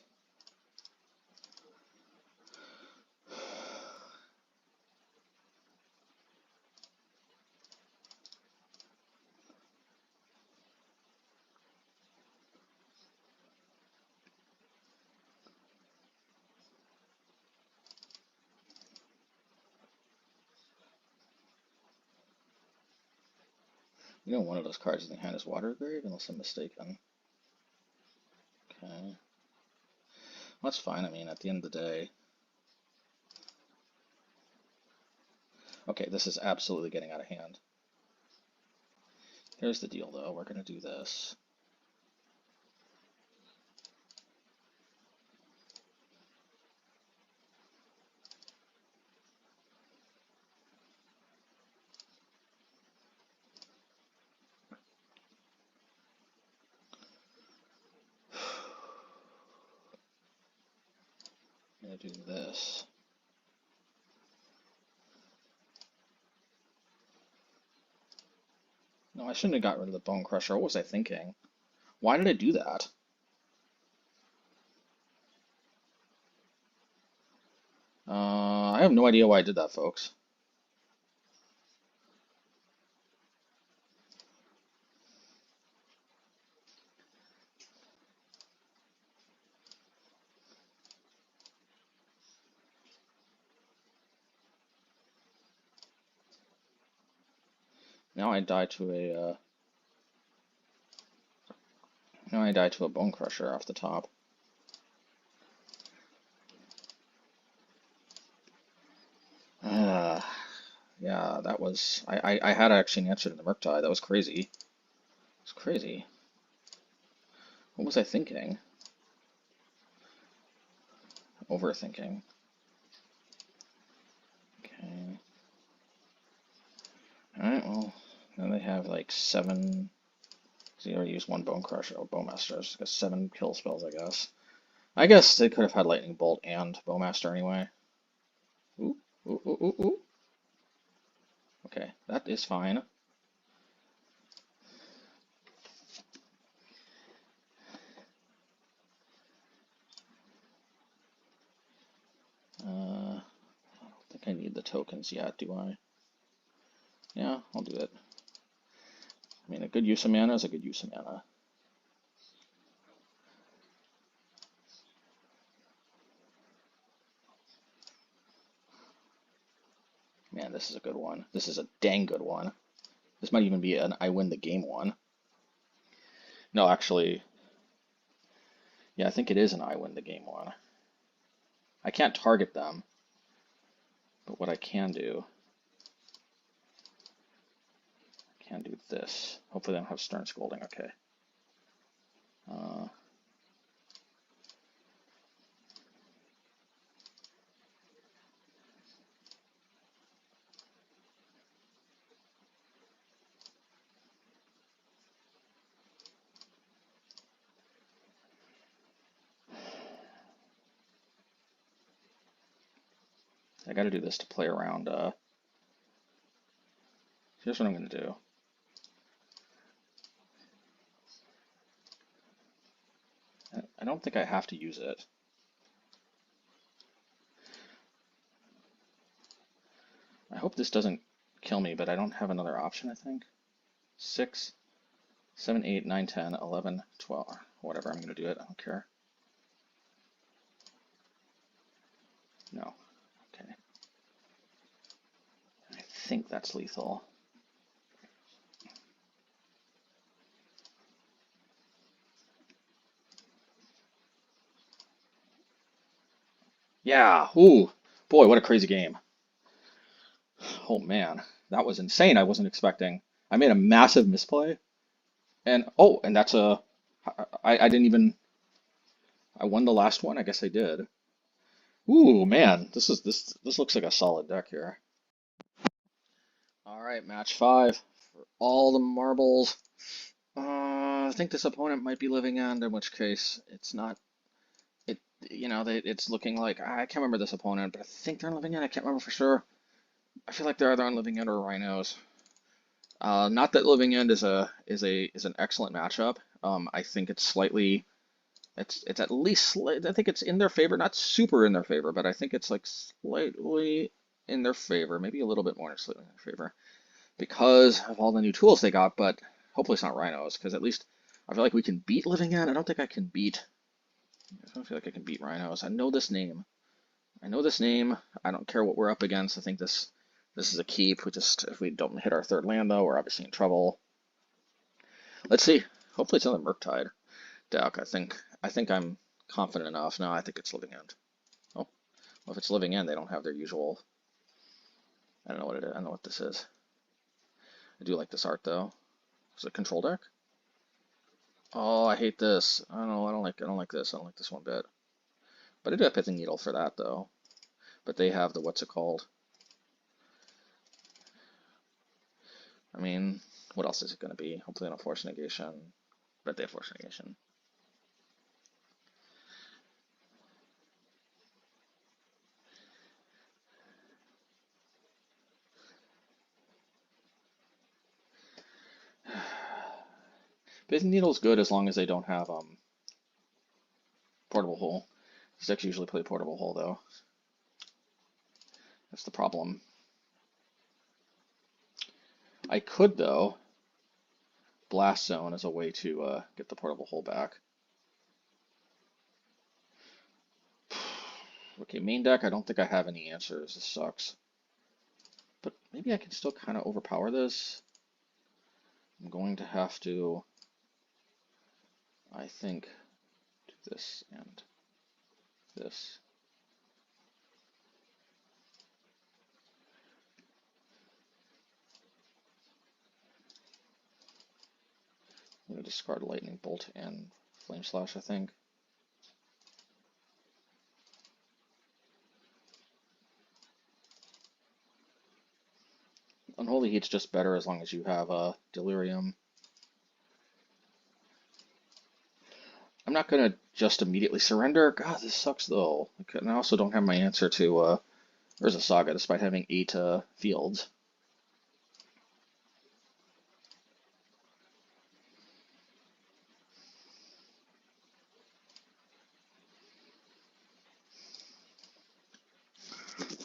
You know, one of those cards in the hand is Watergrave, unless I'm mistaken. Okay. Well, that's fine. I mean, at the end of the day. Okay, this is absolutely getting out of hand. Here's the deal, though. We're going to do this. I'm going to do this. No, I shouldn't have got rid of the Bonecrusher. What was I thinking? Why did I do that? I have no idea why I did that, folks. Now I die to a Bonecrusher off the top. Yeah, that was I had actually an answer to the Murktide. That was crazy. It's crazy. What was I thinking? Overthinking. Okay. Alright, well, now they have like 7. So you already used 1 Bonecrusher. Oh, Bowmaster's got 7 kill spells, I guess. I guess they could have had Lightning Bolt and Bowmaster anyway. Ooh, ooh, ooh, ooh, ooh. Okay, that is fine. I don't think I need the tokens yet, do I? Yeah, I'll do it. I mean, a good use of mana is a good use of mana. Man, this is a good one. This is a dang good one. This might even be an I win the game one. No, actually, yeah, I think it is an I win the game one. I can't target them, but what I can do this. Hopefully they don't have Stern Scolding. Okay. I got to do this to play around. Here's what I'm going to do. I don't think I have to use it. I hope this doesn't kill me, but I don't have another option, I think. 6, 7, 8, 9, 10, 11, 12, whatever, I'm going to do it, I don't care. No. Okay. I think that's lethal. Yeah, ooh, boy, what a crazy game. Oh man, that was insane. I wasn't expecting. I made a massive misplay, and oh, and that's a. I didn't even. I won the last one. I guess I did. Ooh man, this looks like a solid deck here. All right, match 5 for all the marbles. I think this opponent might be living end, in which case it's not. It it's looking like I can't remember this opponent, but I think they're living end. I can't remember for sure. I feel like they're either on living end or rhinos. Not that Living End is an excellent matchup. I think it's slightly it's at least I think it's in their favor, not super in their favor, but I think it's like slightly in their favor, maybe a little bit more slightly in their favor because of all the new tools they got. But hopefully it's not rhinos, because at least I feel like we can beat Living End. I don't think I can beat. I don't feel like I can beat rhinos. I know this name. I know this name. I don't care what we're up against. I think this is a keep. If we don't hit our third land though, we're obviously in trouble. Let's see. Hopefully it's another Murktide deck. I think I'm confident enough. No, I think it's Living End. Oh, well, if it's Living End, they don't have their usual. I don't know what it is. I don't know what this is. I do like this art though. Is it a control deck? Oh, I hate this. I don't know. I don't like this. I don't like this one bit. But I do have Pithing Needle for that though. But they have the what's it called? I mean, what else is it going to be? Hopefully they don't force negation. But they have force negation. Pithing Needle is good as long as they don't have Portable Hole. These decks usually play Portable Hole though. That's the problem. I could though Blast Zone as a way to get the Portable Hole back. Okay, main deck, I don't think I have any answers. This sucks. But maybe I can still kind of overpower this. I'm going to have to, I think, do this and this. I'm going to discard Lightning Bolt and Flame Slash, I think. Unholy Heat's just better as long as you have Delirium. I'm not going to just immediately surrender. God, this sucks though. And I also don't have my answer to Urza-Saga despite having 8 fields.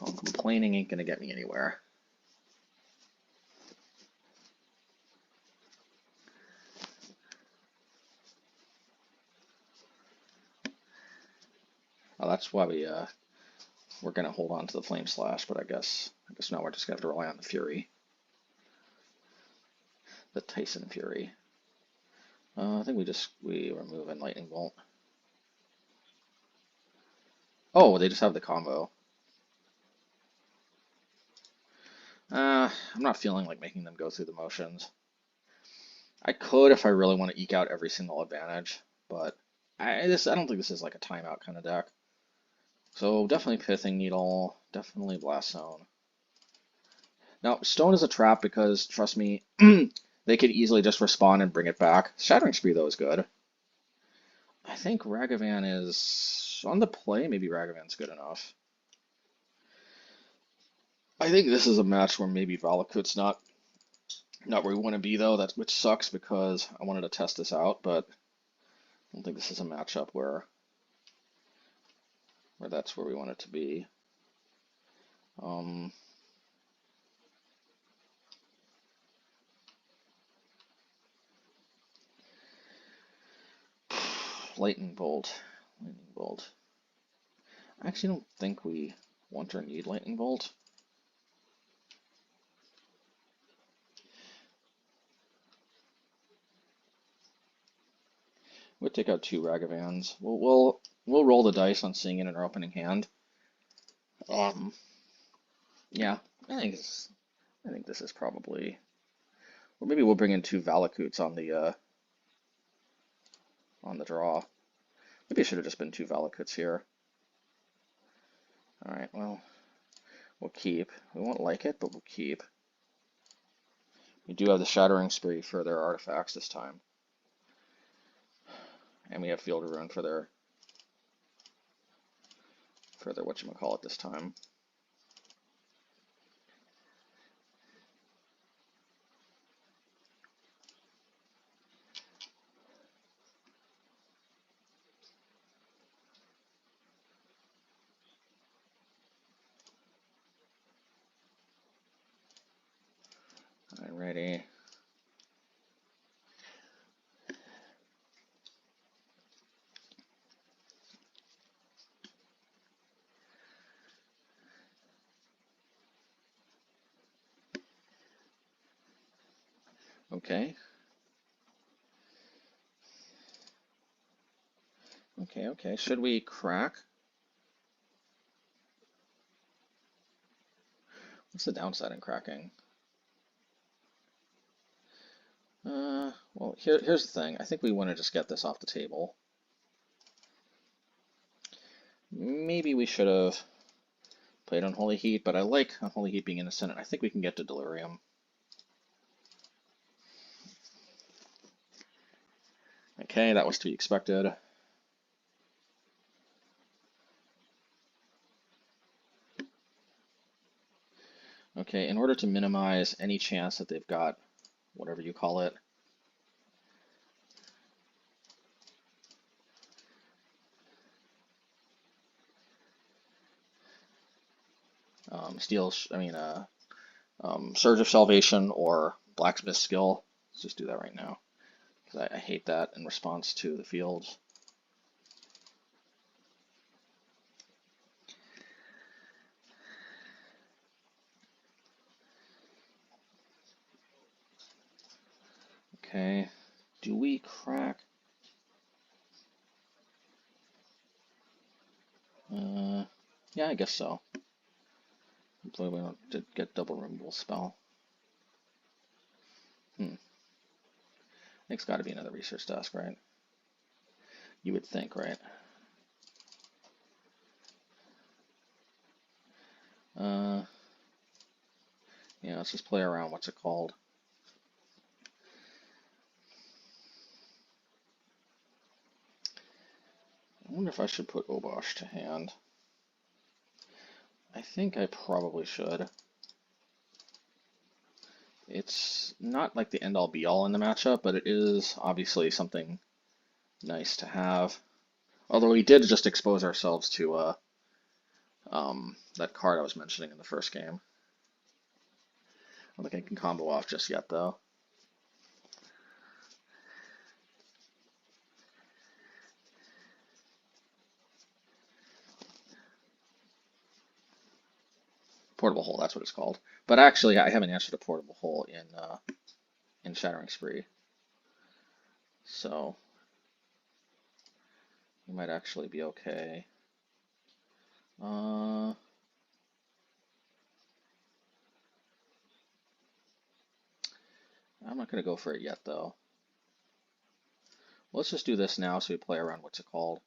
Well, complaining ain't going to get me anywhere. Oh, that's why we're gonna hold on to the Flame Slash, but I guess now we're just gonna have to rely on the Fury, the Tyson Fury. I think we remove a Lightning Bolt. Oh, they just have the combo. I'm not feeling like making them go through the motions. I could if I really want to eke out every single advantage, but I don't think this is like a timeout kind of deck. So definitely Pithing Needle, definitely Blast Zone. Now, Stone is a trap because, trust me, they could easily just respond and bring it back. Shattering Spree, though, is good. I think Ragavan is on the play. Maybe Ragavan's good enough. I think this is a match where maybe Valakut's not where we want to be, though, which sucks because I wanted to test this out, but I don't think this is a matchup where that's where we want it to be. Lightning Bolt. Lightning Bolt. I actually don't think we want or need Lightning Bolt. We'll take out 2 Ragavans. We'll roll the dice on seeing it in our opening hand. Yeah, I think this is probably, or maybe we'll bring in 2 Valakuts on the draw. Maybe it should have just been 2 Valakuts here. All right, well, we'll keep. We won't like it, but we'll keep. We do have the Shattering Spree for their artifacts this time. And we have Field of Ruin for their whatchamacallit this time. Alrighty. Okay. Okay. Should we crack? What's the downside in cracking? Well, here's the thing. I think we want to just get this off the table. Maybe we should have played Unholy Heat, but I like Unholy Heat being innocent, and I think we can get to Delirium. Okay, that was to be expected. Okay, in order to minimize any chance that they've got whatever you call it, Surge of Salvation or Blacksmith Skill. Let's just do that right now, because I hate that in response to the fields. Okay, do we crack? Yeah, I guess so. Hopefully we don't get double removal spell. I think it's got to be another research desk, right? You would think, right? Yeah, let's just play around. What's it called? I wonder if I should put Obosh to hand. I think I probably should. It's not like the end-all be-all in the matchup, but it is obviously something nice to have. Although we did just expose ourselves to that card I was mentioning in the first game. I don't think I can combo off just yet, though. Portable Hole, that's what it's called. But actually, I haven't answered a Portable Hole in Shattering Spree. So, we might actually be okay. I'm not going to go for it yet, though. Let's just do this now so we play around what's it called.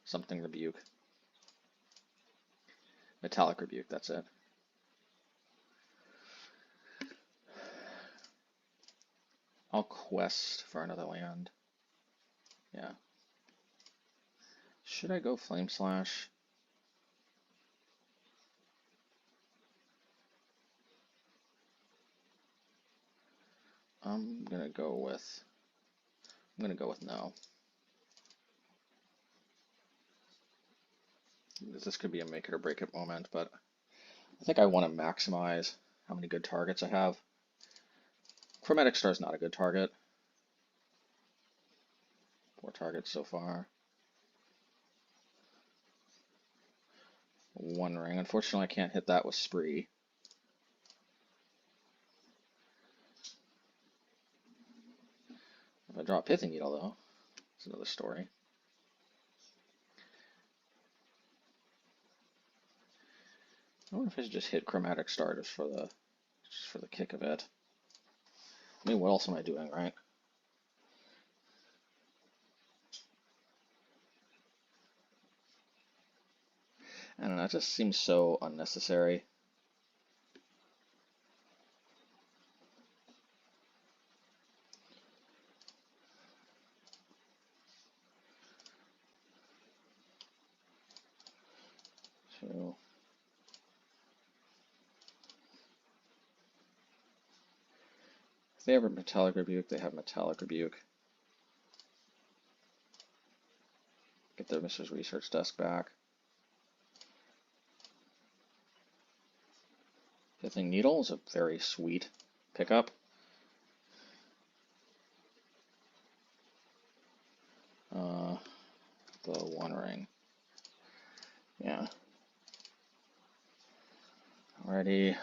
Something Rebuke. Metallic Rebuke, that's it. I'll quest for another land. Yeah. Should I go Flame Slash? I'm gonna go with no. This could be a make it or break it moment, but I think I want to maximize how many good targets I have. Chromatic Star is not a good target. 4 targets so far. 1 ring. Unfortunately, I can't hit that with Spree. If I draw a Pithing Needle, though, it's another story. I wonder if I should just hit Chromatic Star just for the kick of it. I mean, what else am I doing, right? I don't know, it just seems so unnecessary. So, if they have a Metallic Rebuke, they have Metallic Rebuke. Get their Mishra's Research Desk back. Pithing Needle is a very sweet pickup. The 1 ring. Yeah. Alrighty.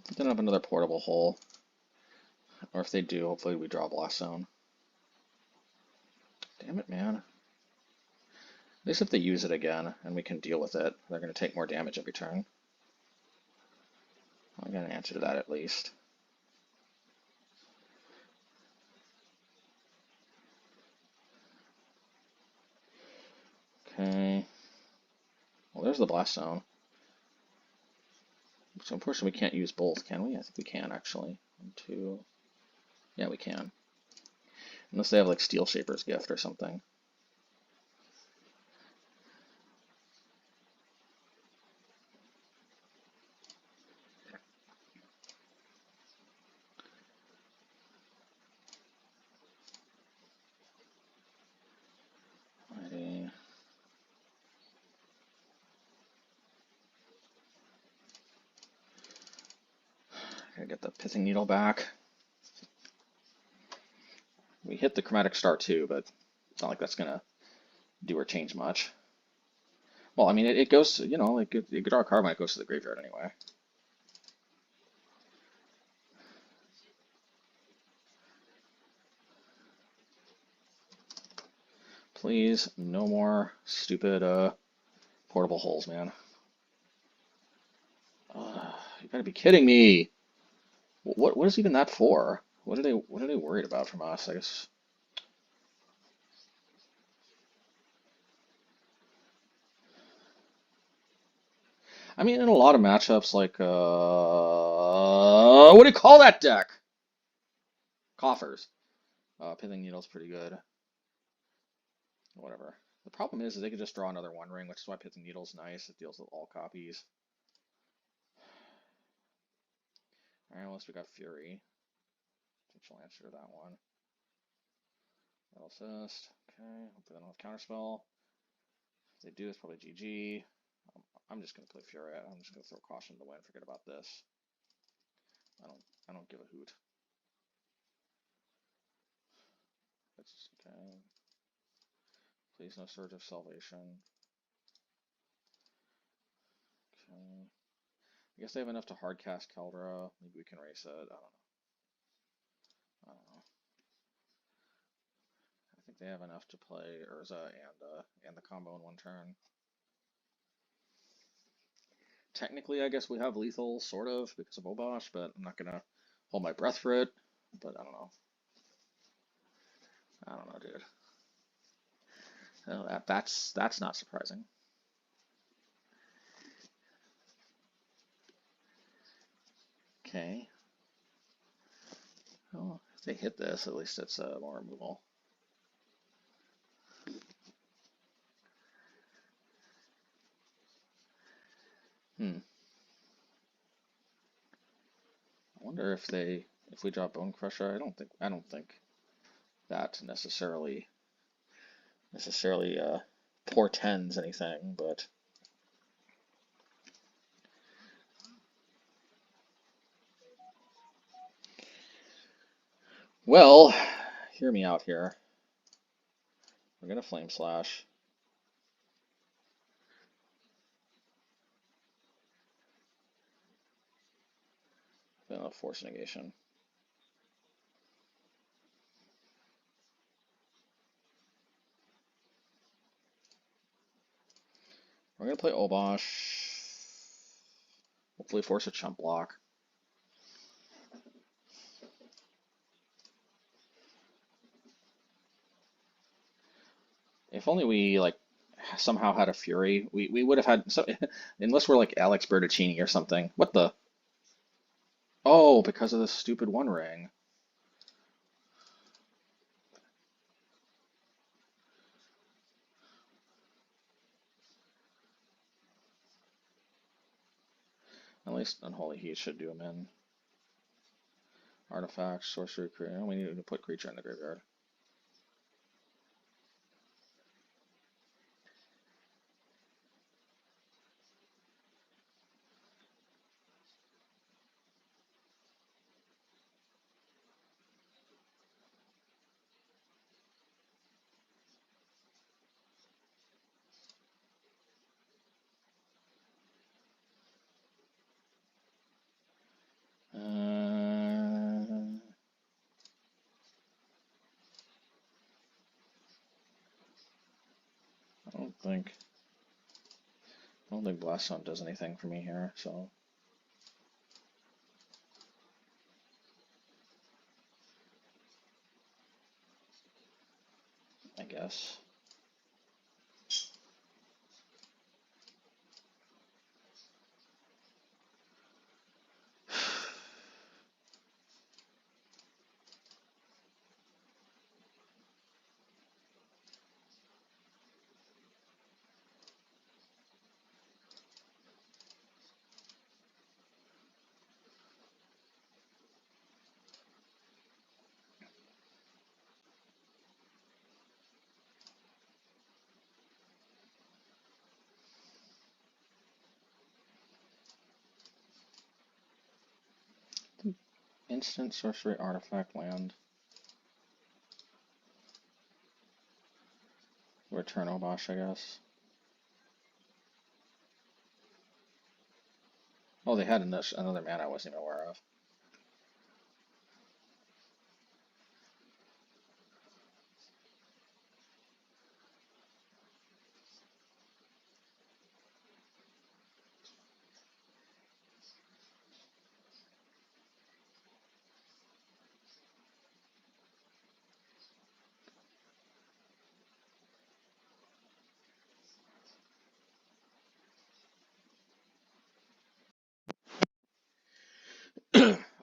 They don't have another portable hole. Or if they do, hopefully we draw Blast Zone. Damn it, man. At least if they use it again and we can deal with it, they're going to take more damage every turn. I got an answer to that at least. Okay. Well, there's the Blast Zone. So unfortunately we can't use both, can we? I think we can actually. 1, 2. Yeah, we can. Unless they have like Steel Shaper's Gift or something. Alrighty. Gotta get the Pithing Needle back. We hit the Chromatic Star too, but it's not like that's gonna do or change much. Well, I mean, it goes, you know, like you could draw a card when it goes to the graveyard anyway. Please, no more stupid portable holes, man. You gotta be kidding me. What is even that for? What are they worried about from us? I guess. I mean, in a lot of matchups, like what do you call that deck? Coffers. Pithing Needle's pretty good. Whatever. The problem is they could just draw another 1 ring, which is why Pithing Needle's nice. It deals with all copies. Alright, unless we got Fury. Potential answer to that one. Battle Assist. Okay, hopefully they don't have Counterspell. If they do, it's probably GG. I'm just gonna play Fury. I'm just gonna throw caution to the wind. Forget about this. I don't give a hoot. That's okay. Please no Surge of Salvation. Okay. I guess they have enough to hardcast Caldera. Maybe we can race it. I don't know. I think they have enough to play Urza and the combo in 1 turn. Technically, I guess we have lethal, sort of, because of Obosh, but I'm not gonna hold my breath for it. But I don't know. I don't know, dude. Oh, that's not surprising. Okay. Well, if they hit this, at least it's more removal. I wonder if we drop Bonecrusher. I don't think that necessarily portends anything, but Well, hear me out here. We're gonna Flame Slash. Force Negation. We're gonna play Obosh. Hopefully force a chump block. If only we like somehow had a Fury, we would have had so unless we're like Alex Bertuccini or something. What the? Oh, because of the stupid One Ring. At least Unholy Heat should do him in. Artifact, sorcery, creature. We need to put creature in the graveyard. I don't think Blast Zone does anything for me here, so I guess. Instant sorcery artifact land. Return Obosh, I guess. Oh, they had another mana I wasn't even aware of.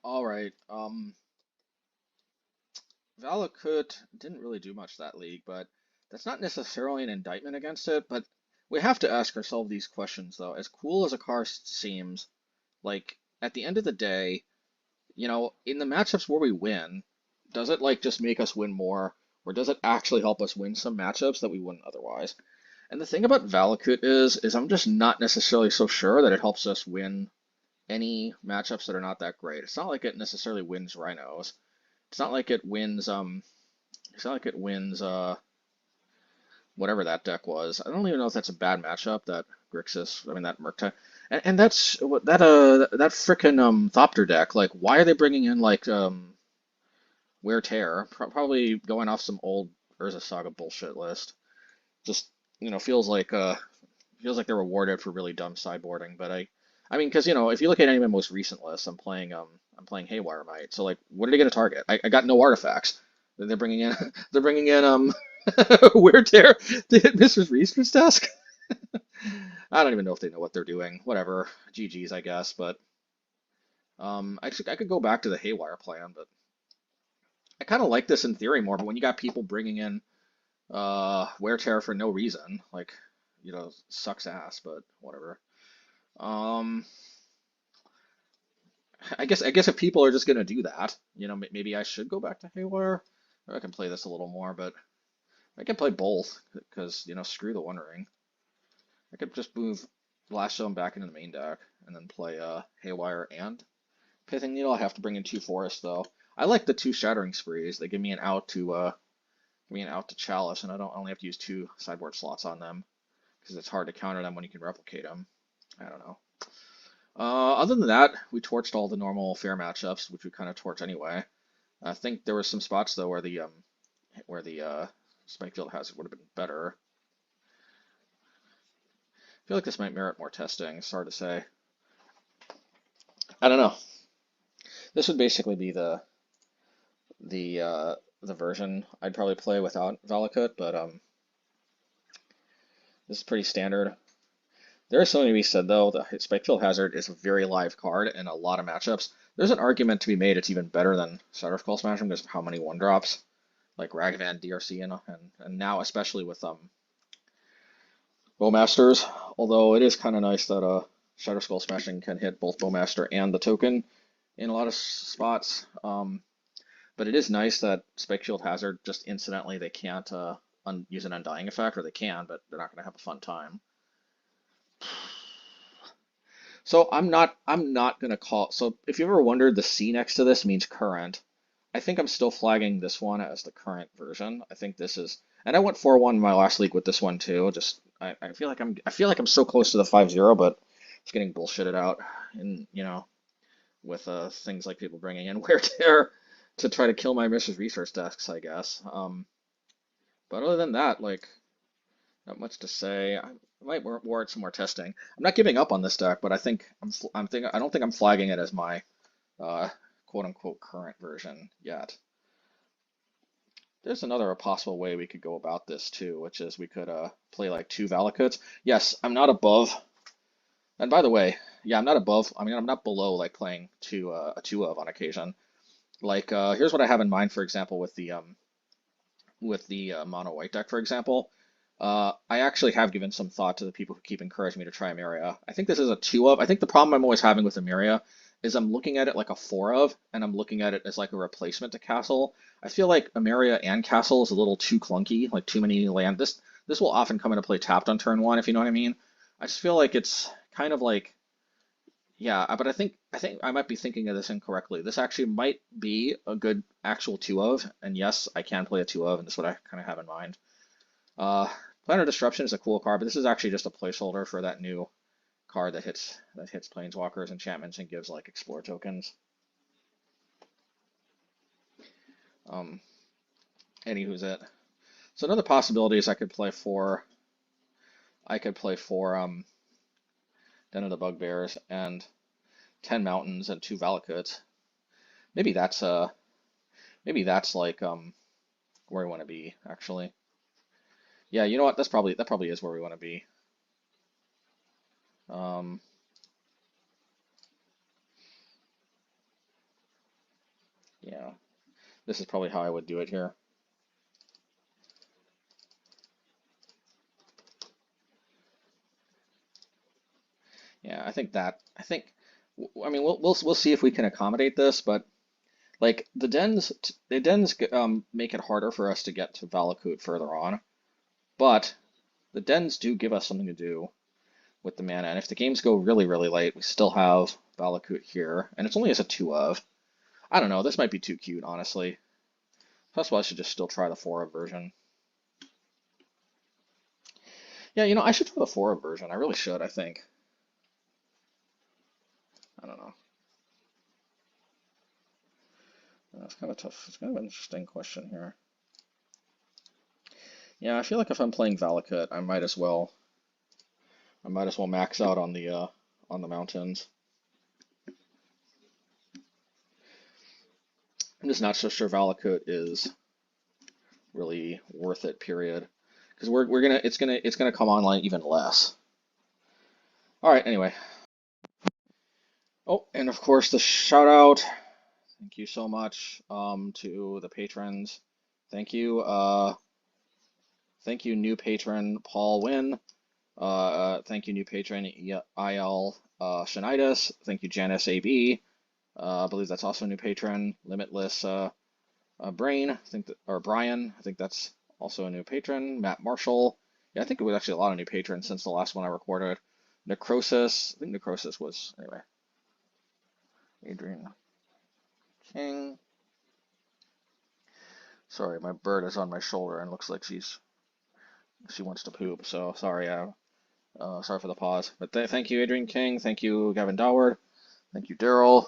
All right. VALAKUT didn't really do much that league, but that's not necessarily an indictment against it. But we have to ask ourselves these questions, though. As cool as a car seems, like at the end of the day, in the matchups where we win, does it like just make us win more, or does it actually help us win some matchups that we wouldn't otherwise? And the thing about VALAKUT is I'm just not necessarily so sure that it helps us win any matchups that are not that great. It's not like it necessarily wins Rhinos. It's not like it wins it's not like it wins whatever that deck was. I don't even know if that's a bad matchup, that Grixis, I mean that Murktide. And that's what that frickin' Thopter deck, like why are they bringing in like Wear Tear? Probably going off some old Urza Saga bullshit list. Just, feels like they're rewarded for really dumb sideboarding, but I mean, because if you look at any of my most recent lists, I'm playing Haywire Might. So like, what are they going to target? I got no artifacts. They're bringing in they're bringing in Weird Tear to hit Mrs. Reese's desk. I don't even know if they know what they're doing. Whatever, GG's I guess. But I could go back to the Haywire plan, but I kind of like this in theory more. But when you got people bringing in Wear Tear for no reason, like sucks ass. But whatever. Um, I guess if people are just gonna do that, maybe I should go back to Haywire. Or I can play this a little more, but I can play both because screw the One Ring. I could just move Blast Zone back into the main deck and then play Haywire and Pithing Needle. I have to bring in two forests though. I like the 2 Shattering Sprees. They give me an out to Chalice, and I don't only have to use 2 sideboard slots on them because it's hard to counter them when you can replicate them. I don't know. Other than that, we torched all the normal fair matchups, which we kind of torch anyway. I think there were some spots though where the Spike Field Hazard would have been better. I feel like this might merit more testing. It's hard to say. I don't know. This would basically be the version I'd probably play without VALAKUT, but this is pretty standard. There is something to be said though. The Spike Field Hazard is a very live card in a lot of matchups. There's an argument to be made it's even better than Shatter Skull Smashing because of how many 1-drops, like Ragavan, DRC, and now especially with Bowmasters. Although it is kind of nice that Shatter Skull Smashing can hit both Bowmaster and the token in a lot of spots. But it is nice that Spike Field Hazard just incidentally they can't use an Undying effect, or they can, but they're not going to have a fun time. So I'm not gonna call. So if you ever wondered, the C next to this means current. I think I'm still flagging this one as the current version. I think this is, and I went 4-1 in my last league with this one too. Just I feel like I'm so close to the 5-0, but it's getting bullshitted out, and with things like people bringing in wear tear to try to kill my Mishra's resource desks, I guess. But other than that, like. Not much to say. I might warrant some more testing. I'm not giving up on this deck, but I think I don't think I'm flagging it as my quote unquote current version yet. There's another possible way we could go about this too, which is we could play like 2 VALAKUTs. Yes, I'm not above. And by the way, yeah, I'm not above. I mean, I'm not below like playing a 2 of on occasion. Like here's what I have in mind, for example, with the mono white deck, for example. I actually have given some thought to the people who keep encouraging me to try Emeria. I think this is a 2 of. I think the problem I'm always having with Emeria is I'm looking at it like a 4 of, and I'm looking at it as like a replacement to Castle. I feel like Emeria and Castle is a little too clunky, like too many land. This will often come into play tapped on turn 1, if you know what I mean. I just feel like it's kind of like, yeah, but I think I might be thinking of this incorrectly. This actually might be a good actual 2 of, and yes, I can play a 2 of, and this is what I kind of have in mind. Planar Disruption is a cool card, but this is actually just a placeholder for that new card that hits Planeswalkers, enchantments, and gives like Explore tokens. Anywho's it. So another possibility is I could play for Den of the Bugbears and 10 Mountains and 2 VALAKUTs. Maybe that's like where we want to be actually. Yeah, you know what? That probably is where we want to be. Yeah, this is probably how I would do it here. Yeah, I mean, we'll see if we can accommodate this, but like the dens make it harder for us to get to VALAKUT further on. But the dens do give us something to do with the mana, and if the games go really, really late, we still have VALAKUT here, and it's only as a 2 of. I don't know, this might be too cute, honestly. Possible I should just still try the 4 of version. Yeah, I should try the 4 of version. I really should, I think. I don't know. It's kind of tough. It's kind of an interesting question here. Yeah, I feel like if I'm playing VALAKUT, I might as well max out on the mountains. I'm just not so sure VALAKUT is really worth it, period. Because it's gonna come online even less. All right, anyway. Oh, and of course the shout out. Thank you so much to the patrons. Thank you. Thank you, new patron Paul Wynn. Thank you, new patron IL Shanidas. Thank you, Janice AB. I believe that's also a new patron. Limitless Brain, or Brian. I think that's also a new patron. Matt Marshall. Yeah, I think it was actually a lot of new patrons since the last one I recorded. Necrosis. I think Necrosis was, anyway. Adrian King. Sorry, my bird is on my shoulder and looks like she wants to poop. So sorry, sorry for the pause. But thank you, Adrian King. Thank you, Gavin Doward. Thank you, Daryl.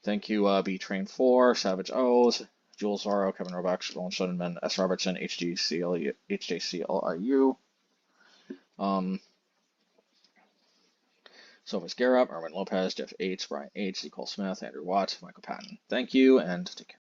Thank you, B Train 4, Savage O's, Jules Zaro, Kevin Roback, Roland Shudenman, S. Robertson, HJCLIU. Sophus Garrett, Erwin Lopez, Jeff H, Brian H, Nicole Smith, Andrew Watt, Michael Patton. Thank you, and take care.